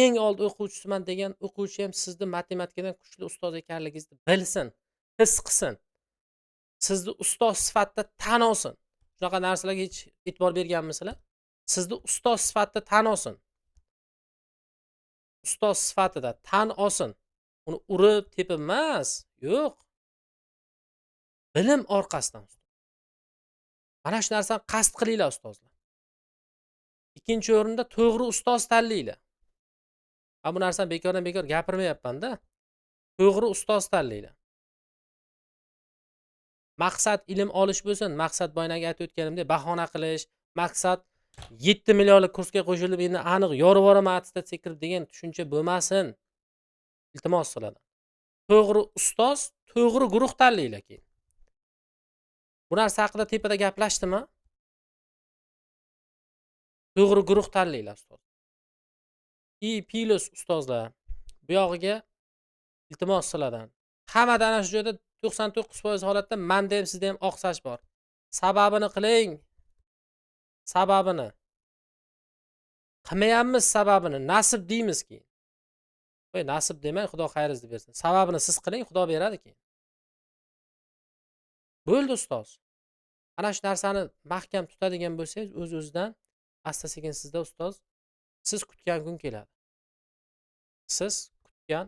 eng old o'quvchisiman degan o'quvchi ham sizni matematikadan kuchli ustoz ekanligingizni bilsin, his qilsin. Sizni ustoz sifatida tan olsin. Shunaqa narsalarga hech e'tibor berganmisizlar? Sizni ustoz sifatida tan olsin. Ustoz sifatida tan olsin. Uni urib tepib emas, yo'q. Bilim orqasidan. Mana shu narsani qasd qilinglar ustozlar. Ikkinchi o'rinda to'g'ri ustoz tanlanglar. Men bu narsani bekordan bekor gapirmayapman-da. To'g'ri ustoz tanlanglar. Maqsad ilm olish bo'lsin, maqsad boyagi aytib o'tganimdek bahona qilish, maqsad 7 millionlik kursga qo'shilib endi aniq yorib yuboraman attestatsiya kirib degan tushuncha bo'lmasin. Iltimos qilaman. To'g'ri ustoz, to'g'ri guruh tanlanglar keyin. Bu narsa haqida tepada gaplashdimmi? To'g'ri guruh tanlanglar ustoz. Plus ustozlar, bu yog'iga iltimos sizlardan. Hammadan ana shu joyda 99% holatda menda ham sizda ham oqsash bor. Sababini qiling. Sababini. Qilmayapmiz sababini. Nasib deymiz keyin. Voy nasib demang, Xudo xayringizni bersin. Sababini siz qiling, Xudo beradi keyin. Bo'ldi ustoz. Ana shu narsani mahkam tutadigan bo'lsangiz, o'z-o'zidan asta-sekin sizda ustoz, siz kutgan kun keladi. Siz kutgan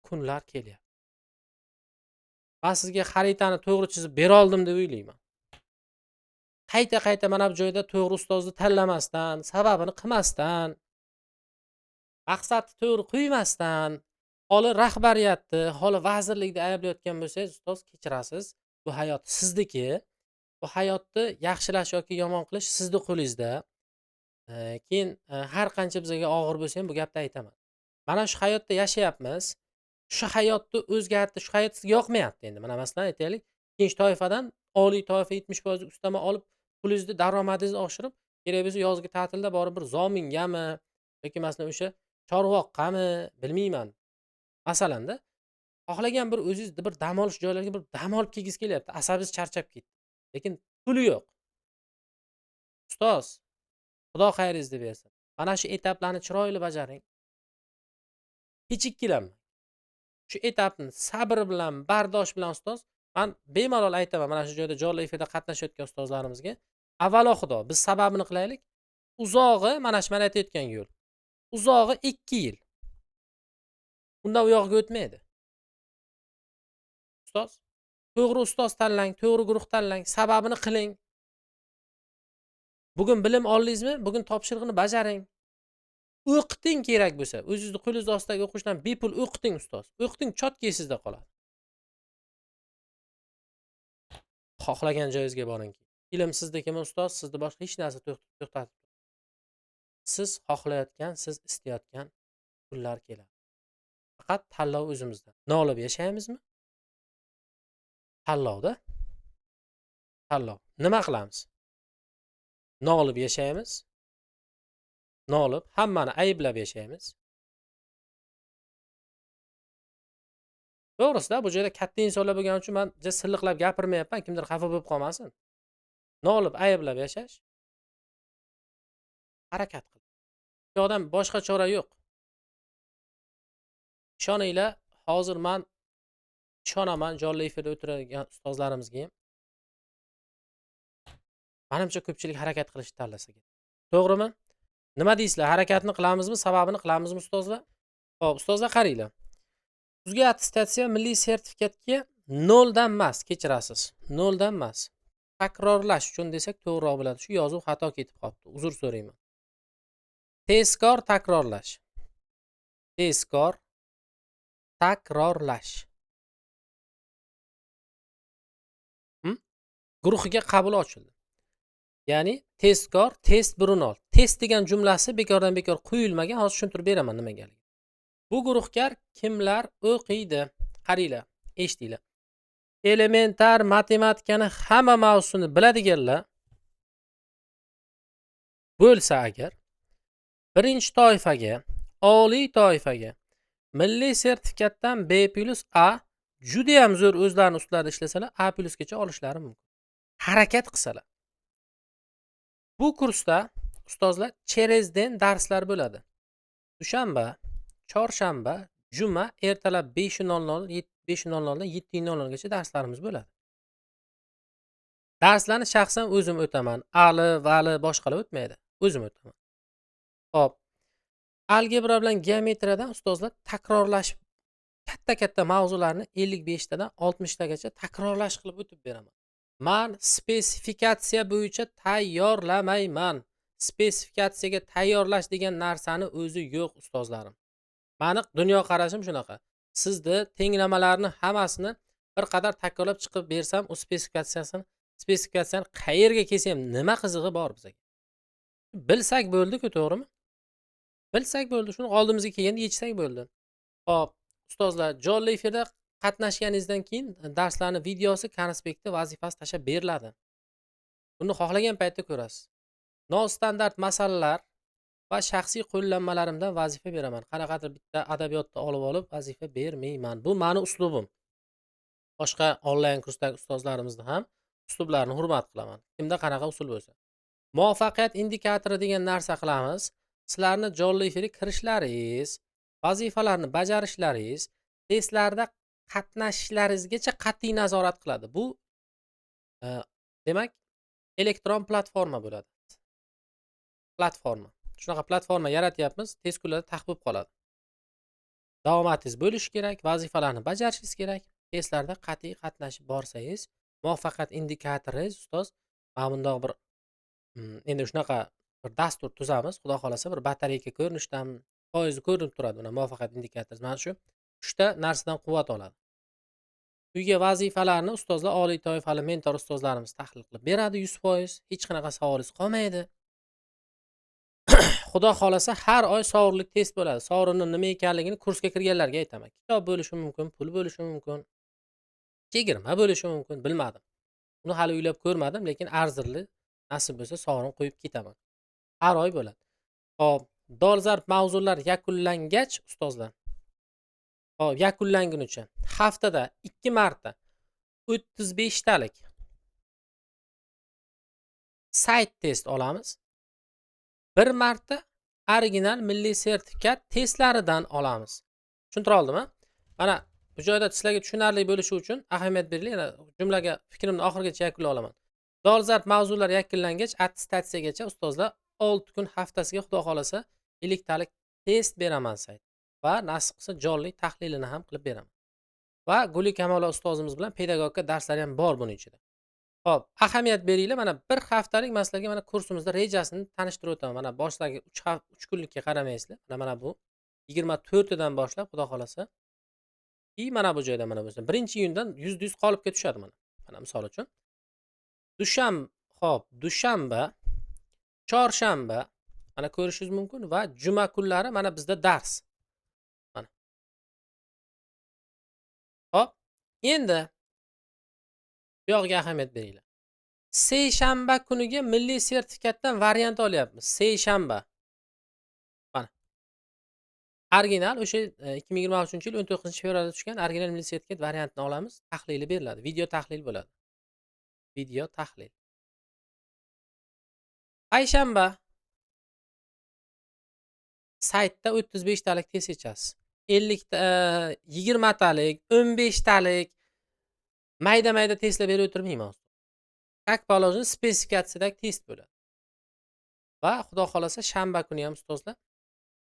kunlar kelyapti. Men sizga xaritani to'g'ri chizib bera oldim deb o'ylayman. Qayta-qayta mana bu joyda to'g'ri ustozni tanlamasdan, sababini qilmasdan, maqsadni to'g'ri qo'ymasdan, holi rahbariyatni, holi vazirlikni ayblayotgan bo'lsangiz, ustoz kechirasiz. Bu hayot sizniki. Bu hayotni yaxshilash yoki yomon qilish sizning qo'lingizda. Keyin har qancha bizga og'ir bo'lsa ham bu gapni aytaman. Mana shu hayotda yashayapmiz. Shu hayotni o'zgartirish, shu hayot sizga yoqmayapti endi. Mana masalan aytaylik, ikkinchi toifadan oliy toifa 70% ustama olib, pulingizni, daromadingizni oshirib, kerak bo'lsa yozgi ta'tilda borib bir zomingami yoki masalan o'sha chorvoqqami, bilmayman. Masalanda, xohlagan bir o'zingizni bir dam olish joylariga bir dam olib kelgingiz kelyapti. Asabingiz charchab ketdi. Lekin puli yo'q. Ustoz, Xudo xayringizni bersin. Mana shu etaplarni chiroyli bajaring. Hech ikkilanmang. Shu etapni sabr bilan, bardosh bilan ustoz, men bemalol aytaman, mana shu joyda jonli efirda qatnashayotgan ustozlarimizga, avvalo Xudo, biz sababini qilaylik. Uzog'i mana shu men aytayotgan yo'l. Uzog'i 2 yil. Undan u yoqqa o'tmaydi. Ustoz, to'g'ri ustoz tanlang, to'g'ri guruh tanlang, sababini qiling. Bugun bilim oldingizmi? Bugun topshiriqni bajaring. O'qiting kerak bo'lsa, o'zingizni qo'lingiz ostidagi o'qishdan bepul o'qiting ustoz. O'qiting, chotki sizda qoladi. Xohlagan joyingizga boring. Ilm siznikimi ustoz, sizni boshqa hech narsa to'xtatib. Siz xohlayotgan, siz istayotgan kunlar keladi. Faqat tanlov o'zimizda. Nolib yashaymizmi? Tanlovda. Tanlov. Nima qilamiz? Nolib yashaymiz Nolib hammani ayblab yashaymiz. To'g'risida bu joyda katta insonlar bo'lgani uchun men silliqlab gapirmayapman, kimdir xafa bo'lib qolmasin. Nolib ayblab yashash, harakat qil. Bu odam boshqa chora yo'q. Ishoninglar, hozir men ishonaman jonli efirda o'tiradigan ustozlarimizga ham. Menimcha ko'pchilik harakat qilishni tanlasa kerak. To'g'rimi? Nima deysizlar? Harakatni qilamizmi, sababini qilamizmi ustozlar? Xo'p, ustozlar qaranglar. Sizga attestatsiya milliy sertifikatga 0 dan emas, kechirasiz. 0 dan emas. Takrorlash uchun desak to'g'riroq bo'ladi. Shu yozuv xato ketib qolibdi. Uzr so'rayman. Tezkor takrorlash. Tezkor takrorlash. Guruhiga qabul ochildi. Ya'ni tezkor, test burun ol. Test degan jumlasi bekordan bekor qo'yilmagan. Hozir tushuntirib beraman nimaga. Bu guruhkar kimlar o'qiydi? Qaranglar, eshitinglar. Elementar matematikani hamma mavzusini biladiganlar bo'lsa agar birinchi toifaga, oliy toifaga milliy sertifikatdan B+A juda ham zo'r o'zlarini ustlarida ishlasalar A+ gacha olishlari mumkin. Harakat qilsalar. Bu kursda ustozlar cherezdin darslar bo'ladi. Dushanba, chorshanba, juma ertalab 5:00 dan 7:00 gacha darslarimiz bo'ladi. Darslarni shaxsan o'zim o'taman. Ali, Vali boshqalar o'tmaydi. O'zim o'taman. Xo'p. Algebra bilan geometriyadan ustozlar takrorlash katta mavzularni 55 tadan 60 tagacha takrorlash qilib o'tib beraman. Men spesifikatsiya bo'yicha tayyorlamayman. Spesifikatsiyaga tayyorlash degan narsani o'zi yo'q ustozlarim. Meni dunyo qarashim shunaqa. Sizni tenglamalarni hammasini bir qadar takrorlab chiqib bersam, o spesifikatsiyani qayerga kelsam nima qizig'i bor bizga? Bilsak bo'ldi-ku, to'g'rimi? Bilsak bo'ldi, shuni oldimizga kelganda yechsak bo'ldi. Xo'p, ustozlar, jonli efirda qatnashganingizdan keyin darslarning videosi, konspekti, vazifasi tashab beriladi. Buni xohlagan paytda ko'rasiz. Nostandart masalalar va shaxsiy qo'llanmalarimdan vazifa beraman. Qanaqadir bitta adabiyotda olib vazifa bermayman. Bu meni uslubim. Boshqa onlayn kursdagi ustozlarimizni ham uslublarini hurmat qilaman. Kimda qanaqa usul bo'lsa. Muvaffaqiyat indikatori degan narsa qilamiz. Sizlarni jonli efirga kirishlaringiz, vazifalarni bajarishlaringiz, testlarda qatnashishlaringizgacha qat'iy nazorat qiladi. Bu demak, elektron platforma bo'ladi. Platforma. Shunaqa platforma yaratyapmiz, tez kunlarda taxib qoladi. Davomatingiz bo'lishi kerak, vazifalarni bajarishingiz kerak. Testlarda qat'iy qatnashib borsangiz, muvaffaqiyat indikatoringiz ustoz, mana bundoq bir endi shunaqa bir dastur tuzamiz, xudo xolasa bir batareyka ko'rinishdan foizi ko'rinib turadi. Mana muvaffaqiyat indikatori mana shu 3 ta narsadan quvvat oladi. Uyga vazifalarni ustozlar oliy toifali mentor ustozlarimiz tahlil qilib beradi 100%, hech qanaqa savolingiz qolmaydi. Xudo xolasa har oy sovrinli test bo'ladi. Sovrinning nima ekanligini kursga kirganlarga aytaman. Kitob bo'lishi mumkin, pul bo'lishi mumkin, chegirma bo'lishi mumkin, bilmadim. Uni hali o'ylab ko'rmadim, lekin arzirli nasib bo'lsa sovrin qo'yib ketaman. Har oy bo'ladi. Xo'p, dolzarb mavzular yakunlangach ustozlar. Xo'p, yakunlangunicha haftada 2 marta 35 talik sayt test olamiz. 1 marta original milliy sertifikat testlaridan olamiz. Tushuntira oldimmi? Mana bu joyda sizlarga tushunarli bo'lishi uchun ahamiyat beringlar. Yana jumlaga fikrimni oxirigacha yakunlay olaman. Dolzarb mavzular yakunlangach attestatsiyagacha ustozlar 6 kun haftasiga xudo xolasa 50 talik test beraman sayt va nasib qilsa jonli tahlilini ham qilib beraman. Va Guli Kamola ustozimiz bilan pedagogika darslari ham bor buning ichida. Xo'p, ahamiyat beringlar. Mana bir haftalik masalaga mana kursimizda rejasini tanishtirib o'taman. Mana boshlagi 3 kunlikka qaramaysizlar. Mana bu 24dan boshlab xudo xolasa. Mana bu joyda mana bo'lsa 1-iyundan %100 qolipga tushadi mana. Mana misol uchun. Dushanba, chorshanba mana ko'rishingiz mumkin va juma kunlari mana bizda dars. Mana. Xo'p, endi bu yog'iga ahamiyat beringlar. Seshanba kuniga milliy sertifikatdan variant olyapmiz. Seshanba. Original o'sha 2023-yil 19-fevralda tushgan original milliy sertifikat variantini olamiz, tahlili beriladi. Video tahlil bo'ladi. Video tahlil. Payshanba saytda 35 talik test yechasiz. 50 ta 20 talik, 15 talik mayda-mayda testlar berib o'tirmayman. Как положено spesifikatsiyadagi test bo'ladi. Va xudo xolasa shanba kuni ham ustozlar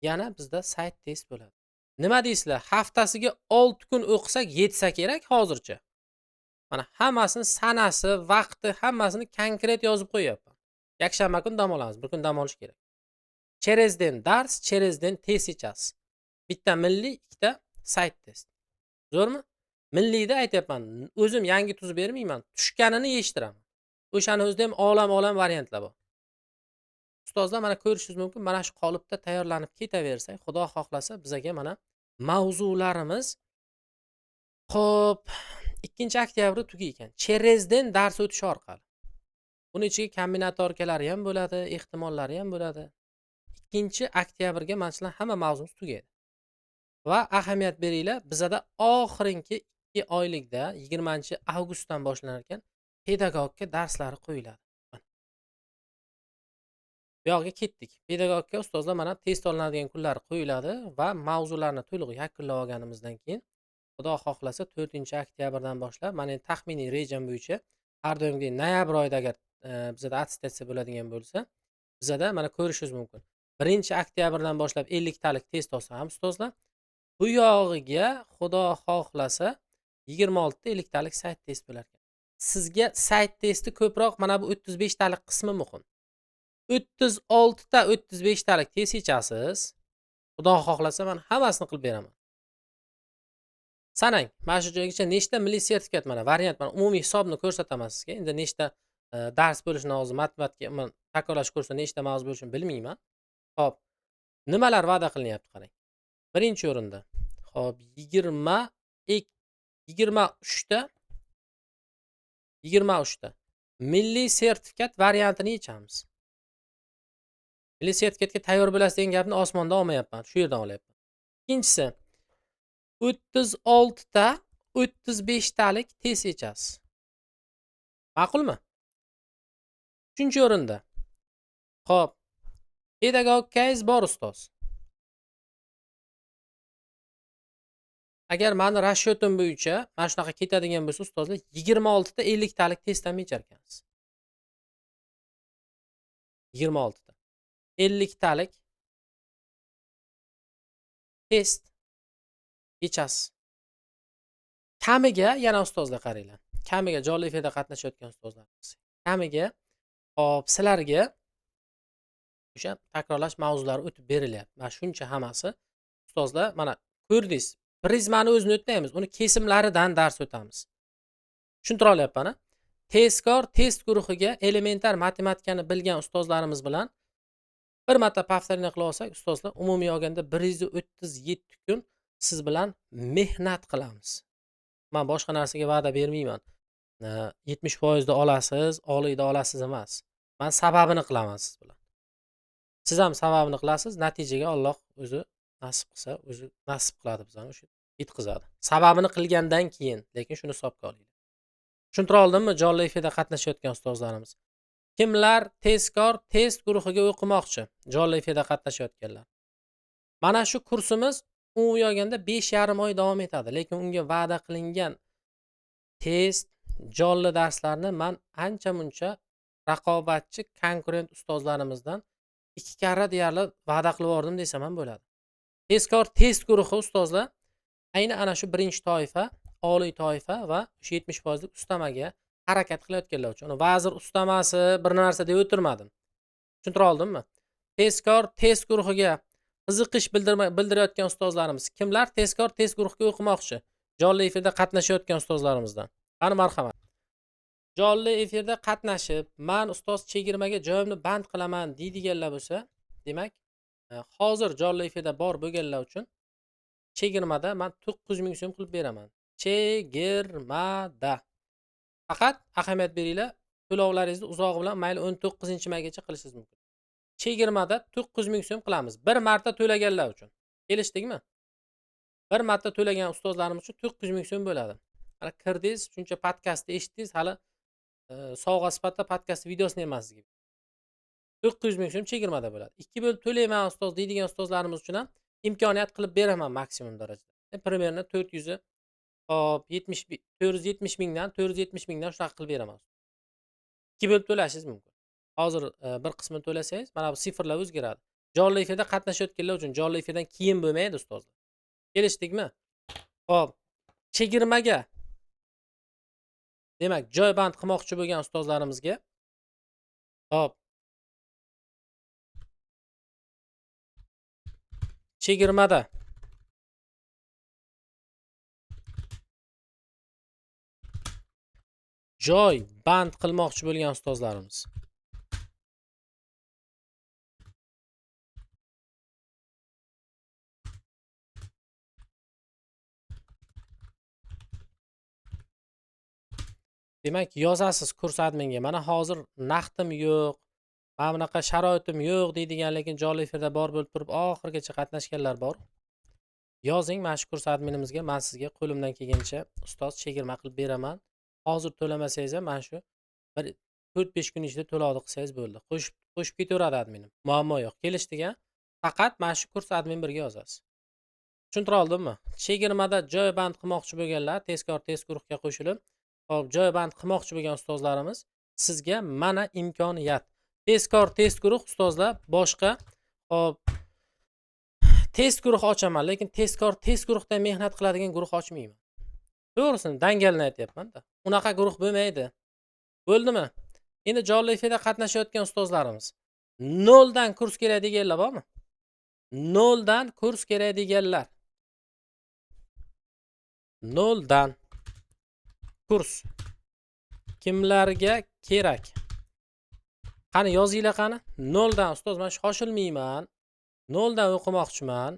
yana bizda sayt test bo'ladi. Nima deysizlar? Haftasiga 6 kun o'qisak yetsa kerak hozircha. Mana hammasini sanasi, vaqti, hammasini konkret yozib qo'yapman. Yakshanba kuni dam olamiz. Bir kun dam olish kerak. Через день dars, через день test yechasiz. Bitta milliy, ikkita sayt test. Zo'rmi? Milliyda aytyapman, o'zim yangi tuzib bermayman. Tushganini yeshittiraman. O'shani o'zida ham olam variantlar bor. Ustozlar mana ko'rishingiz mumkin, mana shu qolipda tayyorlanib ketaversak, xudo xohlasa bizga mana mavzularimiz xo'p 2-oktyabr tugaykan. Через день dars o'tish orqali. Buning ichiga kombinatorkalari ham bo'ladi, ehtimollari ham bo'ladi. 2-oktyabrga mana shular hamma mavzumiz tugaydi. Va ahamiyat beringlar, bizada oxirgi 2 oylikda 20-avgustdan boshlanar ekan pedagogika darslari qo'yiladi. Bu yoqqa ketdik. Pedagogika ustozlar mana test olinadigan kunlar qo'yiladi va mavzularni to'liq yakunlab olganimizdan keyin xudo xohlasa 4-oktyabrdan boshlab mana taxminiy rejam bo'yicha har doimgidek noyabr oyida agar bizada attestatsiya bo'ladigan bo'lsa, bizada mana ko'rishingiz mumkin. 1-oktyabrdan boshlab 50 talik test olsa ham ustozlar, bu yog'iga xudo xohlasa 26 ta 50 talik sayt test bo'lar ekan. Sizga sayt testi ko'proq, mana bu 35 talik qismi muhim. 36 ta 35 talik test yechasiz. Xudo xohlasa men hammasini qilib beraman. Sanang, mana shu joygacha nechta milliy sertifikat mana variant, mana umumiy hisobni ko'rsataman sizga. Endi nechta dars bo'lishini hozir matematika takrorlash kursida nechta mavzu bo'lishini bilmayman. Xo'p, nimalar va'da qilinyapti qarang. Birinchi o'rinda, xo'p, 23 ta milliy sertifikat variantini yechamiz. Milliy sertifikatga tayyor bo'lasiz degan gapni osmondan olmayapman, shu yerdan olyapman. Ikkinchisi, 36 ta 35 talik test yechasiz. Ma'qulmi? 3-o'rinda. Xo'p, pedagogikangiz bor ustoz. Agar meni rasyotim bo'yicha mana shunaqa ketadigan bo'lsa, ustozlar 26 ta 50 talik testdan yechar ekansiz. 26 ta 50 talik test yechasiz. Kamiga yana ustozlar qaranglar. Kamiga jonli efirda qatnashayotgan ustozlarimiz. Kamiga hop sizlarga o'sha takrorlash mavzulari o'tib berilyapti. Mana shuncha hammasi ustozlar mana ko'rdingiz. Prizmani o'zini o'tmaymiz, uni kesimlaridan dars o'tamiz. Tushuntira olyapman-a? Tezkor test guruhiga elementar matematikani bilgan ustozlarimiz bilan bir marta повторение qilib olsak, ustozlar umumiy olganda 137 kun siz bilan mehnat qilamiz. Men boshqa narsaga va'da bermayman. 70% da olasiz, oliyda olasiz emas. Men sababini qilaman siz bilan. Siz ham sababini qilasiz, natijaga Alloh o'zi nasib qilsa, o'zi nasib qiladi bizani o'sha yetkazadi. Sababini qilgandan keyin, lekin shuni hisobga oling. Tushuntira oldimmi jonli efirda qatnashayotgan ustozlarimiz? Kimlar tezkor test guruhiga o'qimoqchi? Jonli efirda qatnashayotganlar. Mana shu kursimiz umumiy olganda 5,5 oy davom etadi, lekin unga va'da qilingan test, jonli darslarni men ancha-muncha raqobatchi, konkurent ustozlarimizdan 2 karra deyarli va'da qilib yubordim desam ham bo'ladi. Tezkor test guruhi ustozlar ayni ana shu birinchi toifa, oliy toifa va 70% lik ustamaga harakat qilayotganlar uchun. Uni vazir ustamasi bir narsa deb o'tirmadim. Tushuntira oldimmi? Tezkor test guruhiga qiziqish bildirayotgan ustozlarimiz kimlar? Tezkor test guruhiga o'qimoqchi, jonli efirda qatnashayotgan ustozlarimizdan. Qani marhamat. Jonli efirda qatnashib, men ustoz chegirmaga joyimni band qilaman deydiganlar bo'lsa, demak, hozir jonli efirda bor bo'lganlar uchun chegirmada men 9 ming so'm qilib beraman. Chegirmada. Faqat ahamiyat beringlar, to'lovlaringizni uzog'i bilan mayli 19-maygacha qilishingiz mumkin. Chegirmada 9 ming so'm qilamiz. Bir marta to'laganlar uchun. Kelishdikmi? Bir marta to'lagan ustozlarimiz uchun 900 ming so'm bo'ladi. Mana kirdingiz, shuncha podkastni eshitdingiz, hali sovg'a sifatida podkast videosini emas sizga. 900 ming so'm chegirmada bo'ladi. 2 bo'lib to'layman ustoz deydigan ustozlarimiz uchun ham imkoniyat qilib beraman maksimum darajada. Примерно 400 hop 470 mingdan 470 mingdan shunaqa qilib beraman. 2 bo'lib to'lashingiz mumkin. Hozir bir qismini to'lasangiz, mana bu sifrlar o'zgaradi. Jonli efirda qatnashayotganlar uchun jonli efirdan keyin bo'lmaydi ustozlar. Kelishdikmi? Hop, chegirmaga demak, joy band qilmoqchi bo'lgan ustozlarimizga hop, chegirmada joy band qilmoqchi bo'lgan ustozlarimiz demak, yozasiz kurs adminga. Mana hozir naqdim yo'q, mana bunaqa sharoitim yo'q deydigan, lekin jonli efirda bor bo'lib turib oxirigacha qatnashganlar bor. Yozing mana shu kurs adminimizga, men sizga qo'limdan kelgancha ustoz chegirma qilib beraman. Hozir to'lamasangiz ham mana shu bir 4-5 kun ichida to'lovni qilsangiz bo'ldi. Qo'shib ketaveradi adminim. Muammo yo'q. Kelishdik a? Faqat mana shu kurs admin birga yozasiz. Tushuntira oldimmi? Chegirmada joy band qilmoqchi bo'lganlar tezkor tez guruhga qo'shilib, hop, joy band qilmoqchi bo'lgan ustozlarimiz sizga mana imkoniyat. Tezkor tez guruh ustozlar boshqa hop test guruh ochaman, lekin tezkor test guruhda mehnat qiladigan guruh ochmayman. To'g'risini dangalini aytyapman-da. Unaqa guruh bo'lmaydi. Bo'ldimi? Endi jonli efirda qatnashayotgan ustozlarimiz 0 dan kurs kerak deganlar bormi? 0 dan kurs kerak deganlar. 0 dan kurs kimlarga kerak? Qani yozinglar qani? 0 dan ustoz, men shoshilmayman. 0 dan o'qimoqchiman.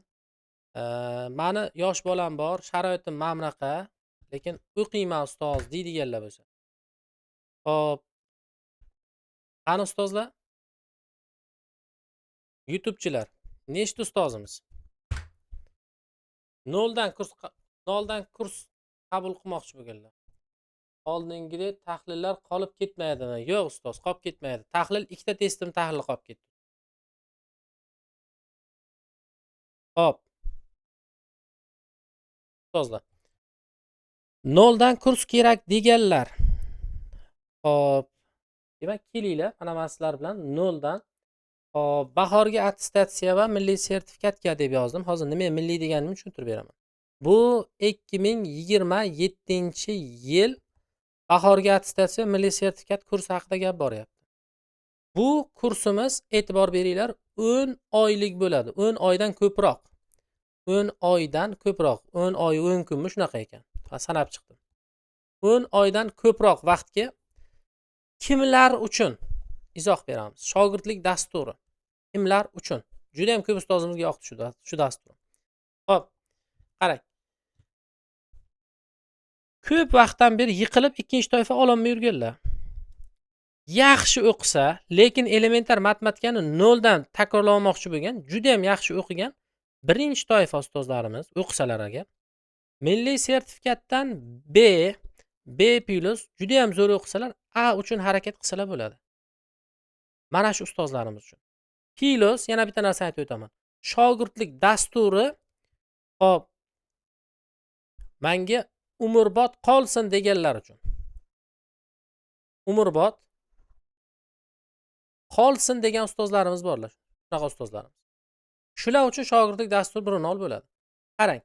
Mani yosh bolam bor, sharoitim mana bunaqa, lekin o'qiyman ustoz deydiganlar bo'lsa. Hop. Qani ustozlar? YouTube'chilar. Nechta ustozimiz? 0 dan kurs qabul qilmoqchi bo'lganlar. Oldingidek tahlillar qolib ketmaydimi? Yo'q ustoz, qolib ketmaydi. Tahlil ikkita testim tahlil qolib ketdi. Hop. Ustozlar. 0 dan kurs kerak deganlar. Hop. Demak, kelinglar, mana sizlar bilan 0 dan hop, bahorgi attestatsiya va milliy sertifikatga deb yozdim. Hozir nima milliy deganimni tushuntirib beraman. Bu 2027-yil bahorgi attestatsiya milliy sertifikat kursi haqida gap boryapti. Bu kursimiz, e'tibor beringlar, 10 oylik bo'ladi. 10 oydan ko'proq. 10 oydan ko'proq. 10 oy 10 kunmi shunaqa ekan. Sanab chiqdim. 10 oydan ko'proq vaqtga kimlar uchun izoh beramiz. Shogirdlik dasturi. Kimlar uchun? Juda ham ko'p ustozimizga yoqdi shu dastur. Hop, qarang. Ko'p vaqtdan beri yiqilib ikkinchi toifa ololmay yurganlar. Yaxshi o'qisa, lekin elementar matematikani 0 dan takrorlamoqchi bo'lgan, juda ham yaxshi o'qigan birinchi toifa ustozlarimiz o'qisalar agar milliy sertifikatdan B+ juda ham zo'r o'qisalar, A uchun harakat qilsalar bo'ladi. Mana shu ustozlarimiz uchun. Plus yana bitta narsa aytib o'taman. Shogirdlik dasturi hop menga umrbod qolsin deganlar uchun. Umrbod qolsin degan ustozlarimiz borlar. Shunaqa ustozlarimiz. Shular uchun shogirdlik dasturi birinol bo'ladi. Qarang.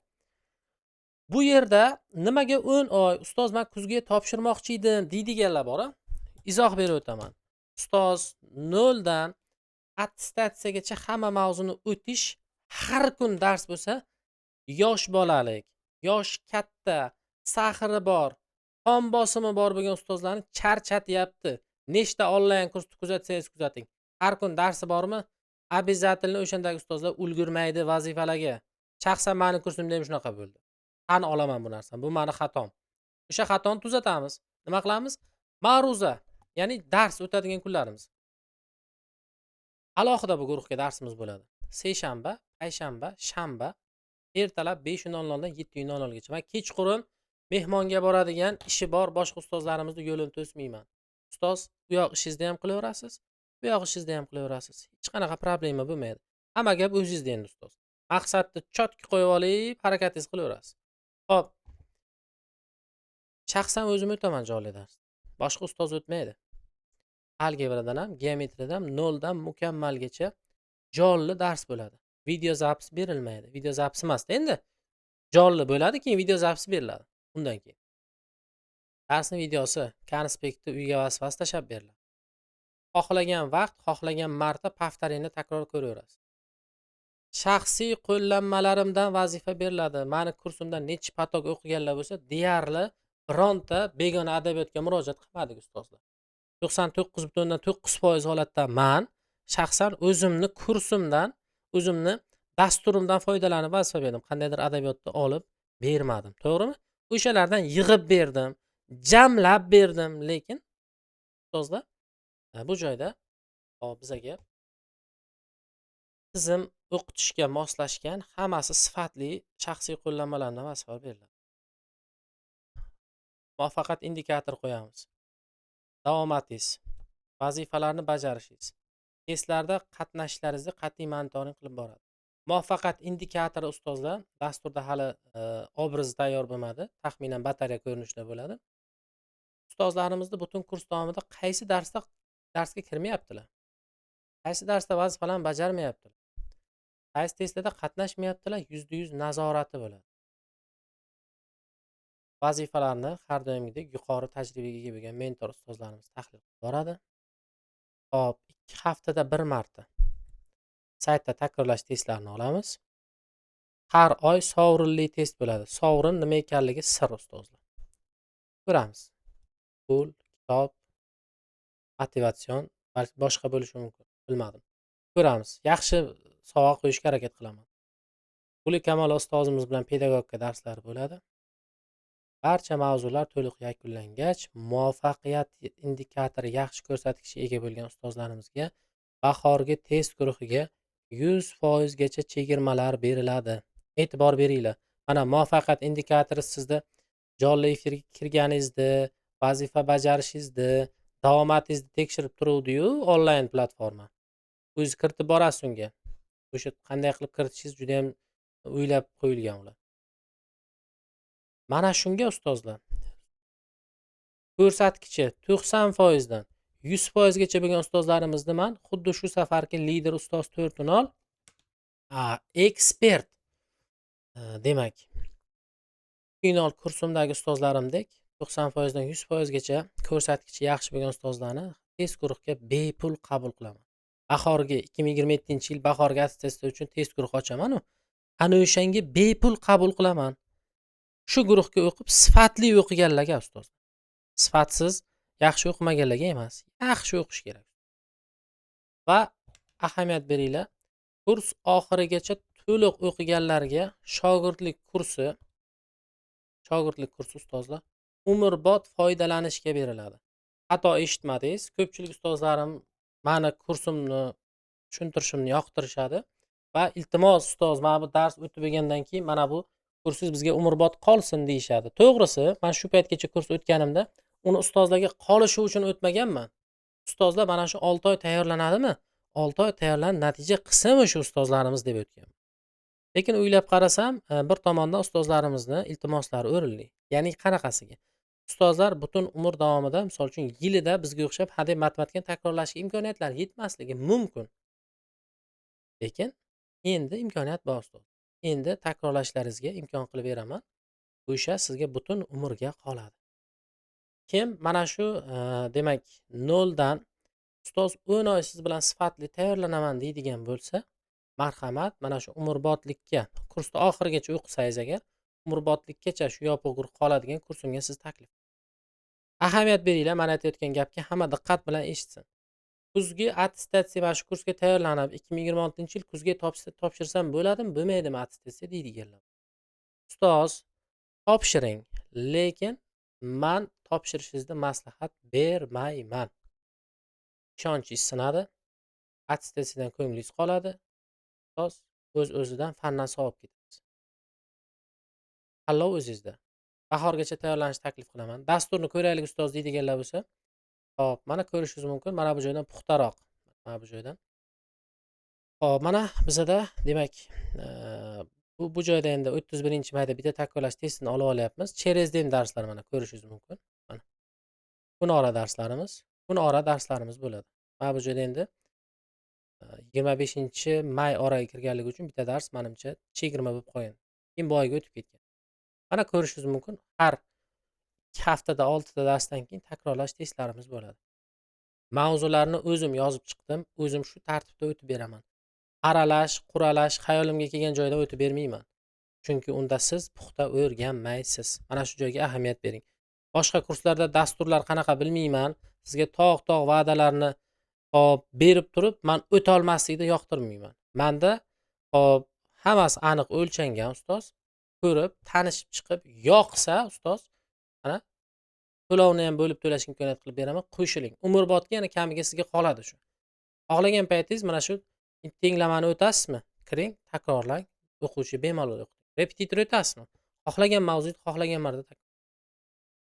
Bu yerda nimaga 10 oy ustoz men kuzga topshirmoqchi edim deydiganlar bor-a? Izoh berib o'taman. Ustoz 0 dan attestatsiyagacha hamma mavzuni o'tish, har kun dars bo'lsa, yosh bolalik, yosh katta, sahri bor, qon bosimi bor bo'lgan ustozlarni charchatyapti. Nechta onlayn kursni kuzatsangiz kuzating. Har kun darsi bormi? Обязательно o'shandagi ustozlar ulgurmaydi vazifalarga. Shaxsan meni kursimda ham shunaqa bo'ldi. Qani olaman bu narsani. Bu meni xatom. O'sha xatoni tuzatamiz. Nima qilamiz? Ma'ruza, ya'ni dars o'tadigan kunlarimiz. Alohida bu guruhga darsimiz bo'ladi. Seshanba, payshanba, shanba Ertalab 5:00 dan 7:00 gacha. Man kechqurun mehmonga boradigan, ishi bor boshqa ustozlarimizni yo'lini to'smayman. Ustoz, bu yoq ishingizni ham qilaverasiz, bu yoq ishingizni ham qilaverasiz. Hech qanaqa problema bo'lmaydi. Hamma gap o'zingizda endi ustoz. Maqsadni chotki qo'yib olib, harakatingizni qilaverasiz. Xo'p, shaxsan o'zim o'taman jonli dars. Boshqa ustoz o'tmaydi. Algebradan ham, geometriyadan ham 0 dan mukammalgacha jonli dars bo'ladi. Video zapis berilmaydi. Video zapis emasda endi. Jonli bo'ladi, keyin video zapis beriladi. Undan keyin darsning videosi, konspekti uyga vazifasi tashab beriladi. Xohlagan vaqt, xohlagan marta повторение takror ko'raverasiz. Shaxsiy qo'llanmalarimdan vazifa beriladi. Mani kursimda necha patok o'qiganlar bo'lsa, deyarli bironta begona adabiyotga murojaat qilmadik ustozlar. 99.9% holatda men shaxsan o'zimni kursimdan, o'zimni dasturimdan foydalanib vazifa berdim. Qandaydir adabiyotni olib bermadim, to'g'rimi? O'shalardan yig'ib berdim, jamlab berdim, lekin ustozlar bu joyda bizaga tizim o'qitishga moslashgan, hammasi sifatli shaxsiy qo'llanmalardan vazifa beriladi. Muvaffaqiyat indikatori qo'yamiz. Davomatingiz, vazifalarni bajarishingiz, testlarda qatnashishlaringizni qat'iy monitoring qilib boradi. Muvaffaqiyat indikatori ustozlar dasturda hali obrazi tayyor bo'lmadi. Taxminan batareya ko'rinishida bo'ladi. Ustozlarimizni butun kurs davomida qaysi darsga kirmayaptilar? Qaysi darsda vazifalarni bajarmayaptilar? Qaysi testlarda qatnashmayaptilar? %100 nazorati bo'ladi. Vazifalarni har doimgidek yuqori tajribaga ega bo'lgan mentor ustozlarimiz tahlil qilib boradi. Hop, 2 haftada 1 marta saytda takrorlash testlarini olamiz. Har oy sovrinli test bo'ladi. Sovrin nima ekanligi sir ustozlar. Ko'ramiz. Pul, kitob, motivatsion, balki boshqa bo'lishi mumkin. Bilmadim. Ko'ramiz. Yaxshi sovg'a qo'yishga harakat qilaman. Guli Kamol ustozimiz bilan pedagogika darslari bo'ladi. Barcha mavzular to'liq yakunlangach, muvaffaqiyat indikatori yaxshi ko'rsatkichga ega bo'lgan ustozlarimizga bahorgi test guruhiga 100% gacha chegirmalar beriladi. E'tibor beringlar. Mana muvaffaqiyat indikatori sizda jonli efirga kirganingizda, vazifa bajarishingizni, davomatingizni tekshirib turuvdi-yu, onlayn platforma. O'zingiz kiritib borasiz unga. O'sha qanday qilib kiritishingiz juda ham o'ylab qo'yilgan ular. Mana shunga ustozlar ko'rsatkichi 90% dan 100% gacha bo'lgan ustozlarimizni men xuddi shu safargi lider ustoz 4.0 ekspert demak final kursimdagi ustozlarimdek 90% dan 100% gacha ko'rsatkichi yaxshi bo'lgan ustozlarni test guruhiga bepul qabul qilaman. Bahorgi 2027-yil bahorgi attestatsiya uchun test guruhi ochaman-ku. Ana o'shanga bepul qabul qilaman. Shu guruhga o'qib sifatli o'qiganlarga ustoz. Sifatsiz yaxshi o'qimaganlarga emas, yaxshi o'qish kerak. Va ahamiyat beringlar, kurs oxirigacha to'liq o'qiganlarga shogirdlik kursi ustozlar umrbod foydalanishga beriladi. Xato eshitmadingiz. Ko'pchilik ustozlarim meni kursimni tushuntirishimni yoqtirishadi va iltimos ustoz, mana bu dars o'tib bo'lgandan keyin mana bu kursingiz bizga umrbod qolsin deyishadi. To'g'risi, men shu paytgacha kurs o'tganimda uni ustozlarga qolishi uchun o'tmaganman. Ustozlar mana shu 6 oy tayyorlanadimi? 6 oy tayyorlanib natija qilsinmi shu ustozlarimiz deb o'tganman. Lekin o'ylab qarasam, bir tomondan ustozlarimizni iltimoslari o'rinli. Ya'ni qanaqasiga? Ustozlar butun umr davomida, misol uchun yilida bizga o'xshab hadeb matematikani takrorlashga imkoniyatlari yetmasligi mumkin. Lekin endi imkoniyat bor ustoz. Endi takrorlashlaringizga imkon qilib beraman. O'sha sizga butun umrga qoladi. Kim mana shu demak 0 dan ustoz 10 oy siz bilan sifatli tayyorlanaman deydigan bo'lsa, marhamat, mana shu umrbodlikka, kursni oxirigacha o'qisangiz agar, umrbodlikkacha shu yopiq guruh qoladigan kursimga siz taklif. Ahamiyat beringlar, men aytayotgan gapga hamma diqqat bilan eshitsin. Kuzgi attestatsiya mana shu kursga tayyorlanib, 2026-yil kuzga topshirsam bo'ladimi, bo'lmaydimi attestatsiya deydiganlar. Ustoz, topshiring, lekin men topshirishingizga maslahat bermayman. Ishonchingiz sinadi, attestatsiyadan ko'nglingiz qoladi. Ustoz o'z-o'zidan fandan sovib ketasiz. tanlov o'zingizda. Bahorgacha tayyorlanishni taklif qilaman. Dasturni ko'raylik ustoz deydiganlar bo'lsa, hop, mana ko'rishingiz mumkin. Mana bu joydan puxtaroq. Mana bu joydan. Hop, mana bizada demak, bu joyda endi 31-mayda bitta takrorlash testini olib olyapmiz. Cherezdem darslar mana ko'rishingiz mumkin. Mana kunora darslarimiz, kunora darslarimiz bo'ladi. Mana bu joyda endi 25-may oraga kirganligi uchun bitta dars menimcha chegirma bo'lib qolgan. Keyin bu oyga o'tib ketgan. Mana ko'rishingiz mumkin. Har 2 haftada 6 ta darsdan keyin takrorlash testlarimiz bo'ladi. Mavzularni o'zim yozib chiqdim. O'zim shu tartibda o'tib beraman. Aralash, quralash, xayolimga kelgan joydan o'tib bermayman. Chunki unda siz puxta o'rganmaysiz. Mana shu joyga ahamiyat bering. Boshqa kurslarda dasturlar qanaqa bilmayman. Sizga tog' va'dalarni berib turib, men o'ta olmaslikni yoqtirmayman. Menda hammasi aniq o'lchangan ustoz. Ko'rib, tanishib chiqib, yoqsa ustoz, mana to'lovni ham bo'lib to'lash imkoniyat qilib beraman. Qo'shiling. Umrbodga yana kamiga sizga qoladi shu. Xohlagan paytingiz mana shu tenglamani o'tasizmi? Kiring, takrorlang. O'quvchi bemalol o'qiting. Repetitor o'tasizmi? Xohlagan mavzuni xohlagan marta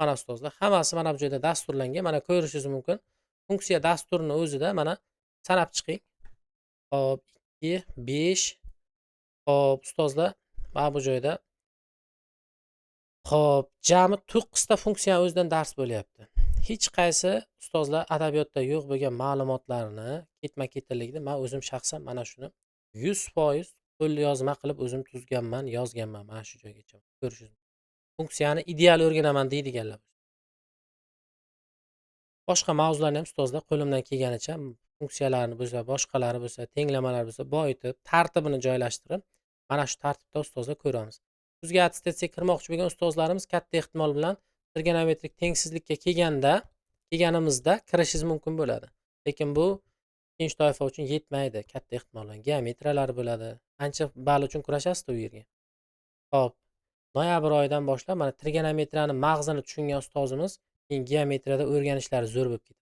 mana ustozlar, hammasi mana bu joyda dasturlangan. Mana ko'rishingiz mumkin. Funksiya dasturni o'zida mana sanab chiqing. Hop, 2, 5. Hop, ustozlar, mana bu joyda hop, jami 9 ta funksiya o'zidan dars bo'lyapti. Hech qaysi ustozlar adabiyotda yo'q bo'lgan ma'lumotlarni ketma-ketlikni men o'zim shaxsan mana shuni 100% qo'lyozma qilib o'zim tuzganman, yozganman mana shu joygacha. Ko'rishingiz. Funksiyani ideal o'rganaman deydiganlar. Boshqa mavzularni ham ustozlar qo'limdan kelganicha funksiyalarni bo'lsa, boshqalari bo'lsa, tenglamalar bo'lsa boyitib, tartibini joylashtirib, mana shu tartibda ustozlar ko'ramiz. Kuzgi attestatsiyaga kirmoqchi bo'lgan ustozlarimiz katta ehtimol bilan trigonometrik tengsizlikka kelganimizda kirishingiz mumkin bo'ladi. Lekin bu ikkinchi toifa uchun yetmaydi, katta ehtimol bilan geometriyalar bo'ladi. Ancha ball uchun kurashasiz-da u yerga. Hop, noyabr oyidan boshlab mana trigonometriyani mag'zini tushungan ustozimiz keyin geometriyada o'rganishlari zo'r bo'lib ketadi.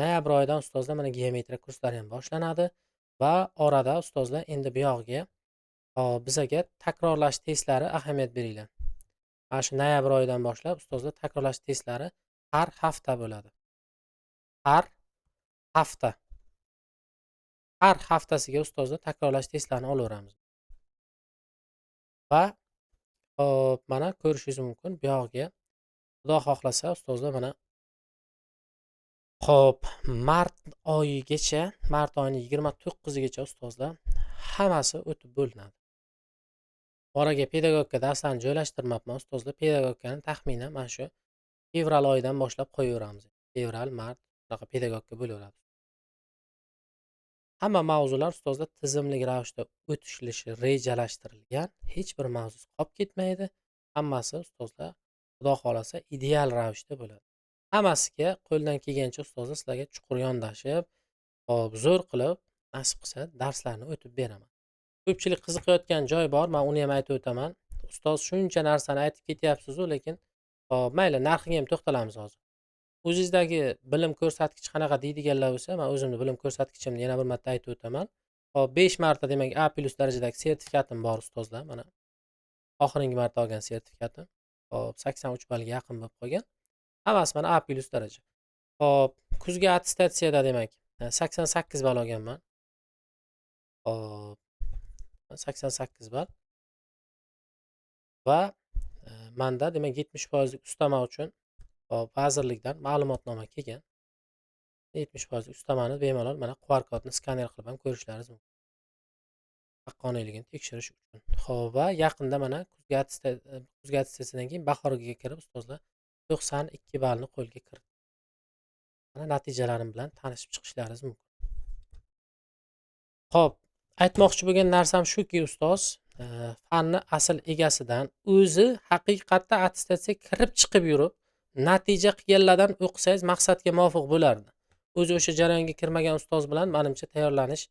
Noyabr oyidan ustozlar mana geometriya kurslari ham boshlanadi va orada ustozlar endi bu yog'iga bizaga takrorlash testlari ahamiyat beringlar. Mana shu noyabr oyidan boshlab ustozlar takrorlash testlari har hafta bo'ladi. Har hafta. Har haftasiga ustozlar takrorlash testlarini olaveramiz. Va hop, mana ko'rishingiz mumkin bu yog'iga Xudo xohlasa ustozlar mana hop, mart oyigacha, mart oyining 29-gacha ustozlar hammasi o'tib bo'linadi. Oraga pedagogika darslarni joylashtirmabman ustozlar. Pedagogikani taxminan mana shu fevral oyidan boshlab qo'yaveramiz. Fevral, mart bunaqa pedagogika bo'laveradi. Hamma mavzular ustozlar tizimli ravishda o'tishlishi rejalashtirilgan. Hech bir mavzusi qolib ketmaydi. Hammasi ustozlar Xudo xolasa ideal ravishda bo'ladi. Hammasiga qo'ldan kelgancha ustozlar sizlarga chuqur yondashib, zo'r qilib, nasib qilsa darslarni o'tib beraman. Ko'pchilik qiziqayotgan joy bor, men uni ham aytib o'taman. Ustoz shuncha narsani aytib ketyapsiz-ku, lekin mayli, narxiga ham to'xtalamiz hozir. O'zingizdagi bilim ko'rsatkichi qanaqa deydiganlar bo'lsa, men o'zimning bilim ko'rsatkichimni yana bir marta aytib o'taman. 5 marta demak A+ darajadagi sertifikatim bor ustozlar, mana. Oxirgi marta olgan sertifikatim. 83 ballga yaqin bo'lib qolgan. Hammasi mana A+ daraja. Hop, kuzgi attestatsiyada demak 88 ball olganman. Hop, 88 ball. Va menda demak 70% ustama uchun vazirlikdan ma'lumotnoma kelgan. 70% ustamani bemalol mana QR kodni skaner qilib ham ko'rishlaringiz mumkin. Haqqoniyligini tekshirish uchun. Xo'p, va yaqinda mana kuzgi attestatsiyadan keyin bahorgiga kirib ustozlar 92 ballni qo'lga kiritdi. Mana natijalarim bilan tanishib chiqishlaringiz mumkin. Xo'p, aytmoqchi bo'lgan narsam shuki ustoz, fanni asl egasidan o'zi haqiqatda attestatsiyaga kirib chiqib yurib, natija qilganlardan o'qisangiz maqsadga muvofiq bo'lardi. O'zi o'sha jarayonga kirmagan ustoz bilan menimcha tayyorlanish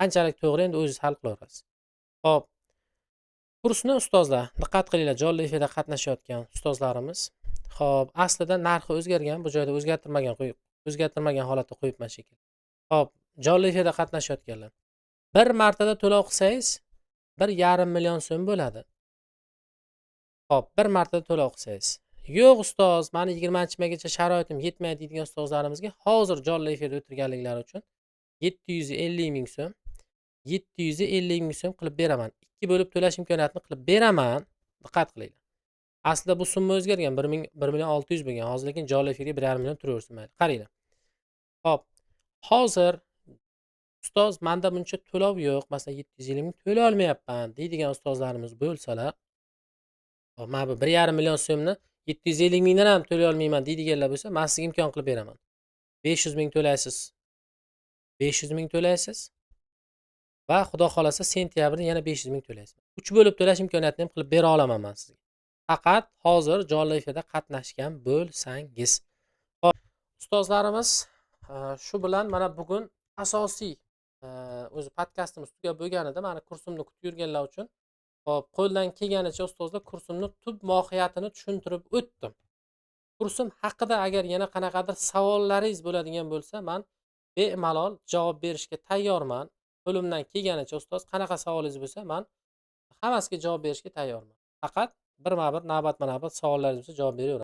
qanchalik to'g'ri endi o'zingiz hal qilaverasiz. Xo'p, kursni ustozlar, diqqat qilinglar, jonli efirda qatnashayotgan ustozlarimiz. Xo'p, aslida narxi o'zgargan, bu joyda o'zgartirmagan holatda qo'yibman shekilli. Xo'p, jonli efirda qatnashayotganlar. Bir martada to'lov qilsangiz 1,5 million so'm bo'ladi. Hop, bir marta to'lov qilsangiz. Yo'q ustoz, mani 20-magacha sharoitim yetmaydi deydigan ustozlarimizga hozir jonli efirda o'tirganliklari uchun 750 ming so'm, 750 ming so'm qilib beraman. 2 bo'lib to'lash imkoniyatini qilib beraman. Diqqat qilinglar. Aslida bu summa o'zgargan, 1 million 600 bo'lgan. Hozir lekin jonli efirga 1,5 million turaversin mayli. Qaranglar. Hop. Hozir ustoz menda buncha to'lov yo'q, masalan 750 ming to'lay olmayapman deydigan ustozlarimiz bo'lsalar, hop, mana bu 1,5 million so'mni 750 mingdan ham to'lay olmayman deydiganlar bo'lsa, men sizga imkon qilib beraman. 500 ming to'laysiz. 500 ming to'laysiz va xudo xolasa sentyabrda yana 500 ming to'laysiz. 3 bo'lib to'lash imkoniyatini ham qilib bera olaman men sizga. Faqat hozir jonli efirda qatnashgan bo'lsangiz. Hop, ustozlarimiz, shu bilan mana bugun asosiy o'zi podkastimiz tugab bo'lganida, mani kursimni kutib yurganlar uchun hop, qo'ldan kelganicha ustozlar kursimni tub mohiyatini tushuntirib o'tdim. Kursim haqida agar yana qanaqadir savollaringiz bo'ladigan bo'lsa, men bemalol javob berishga tayyorman. Qo'limdan kelganicha ustoz qanaqa savolingiz bo'lsa, men hammasiga javob berishga tayyorman. Faqat birma-bir navbatma-navbat savollaringiz bo'lsa javob beraveraman.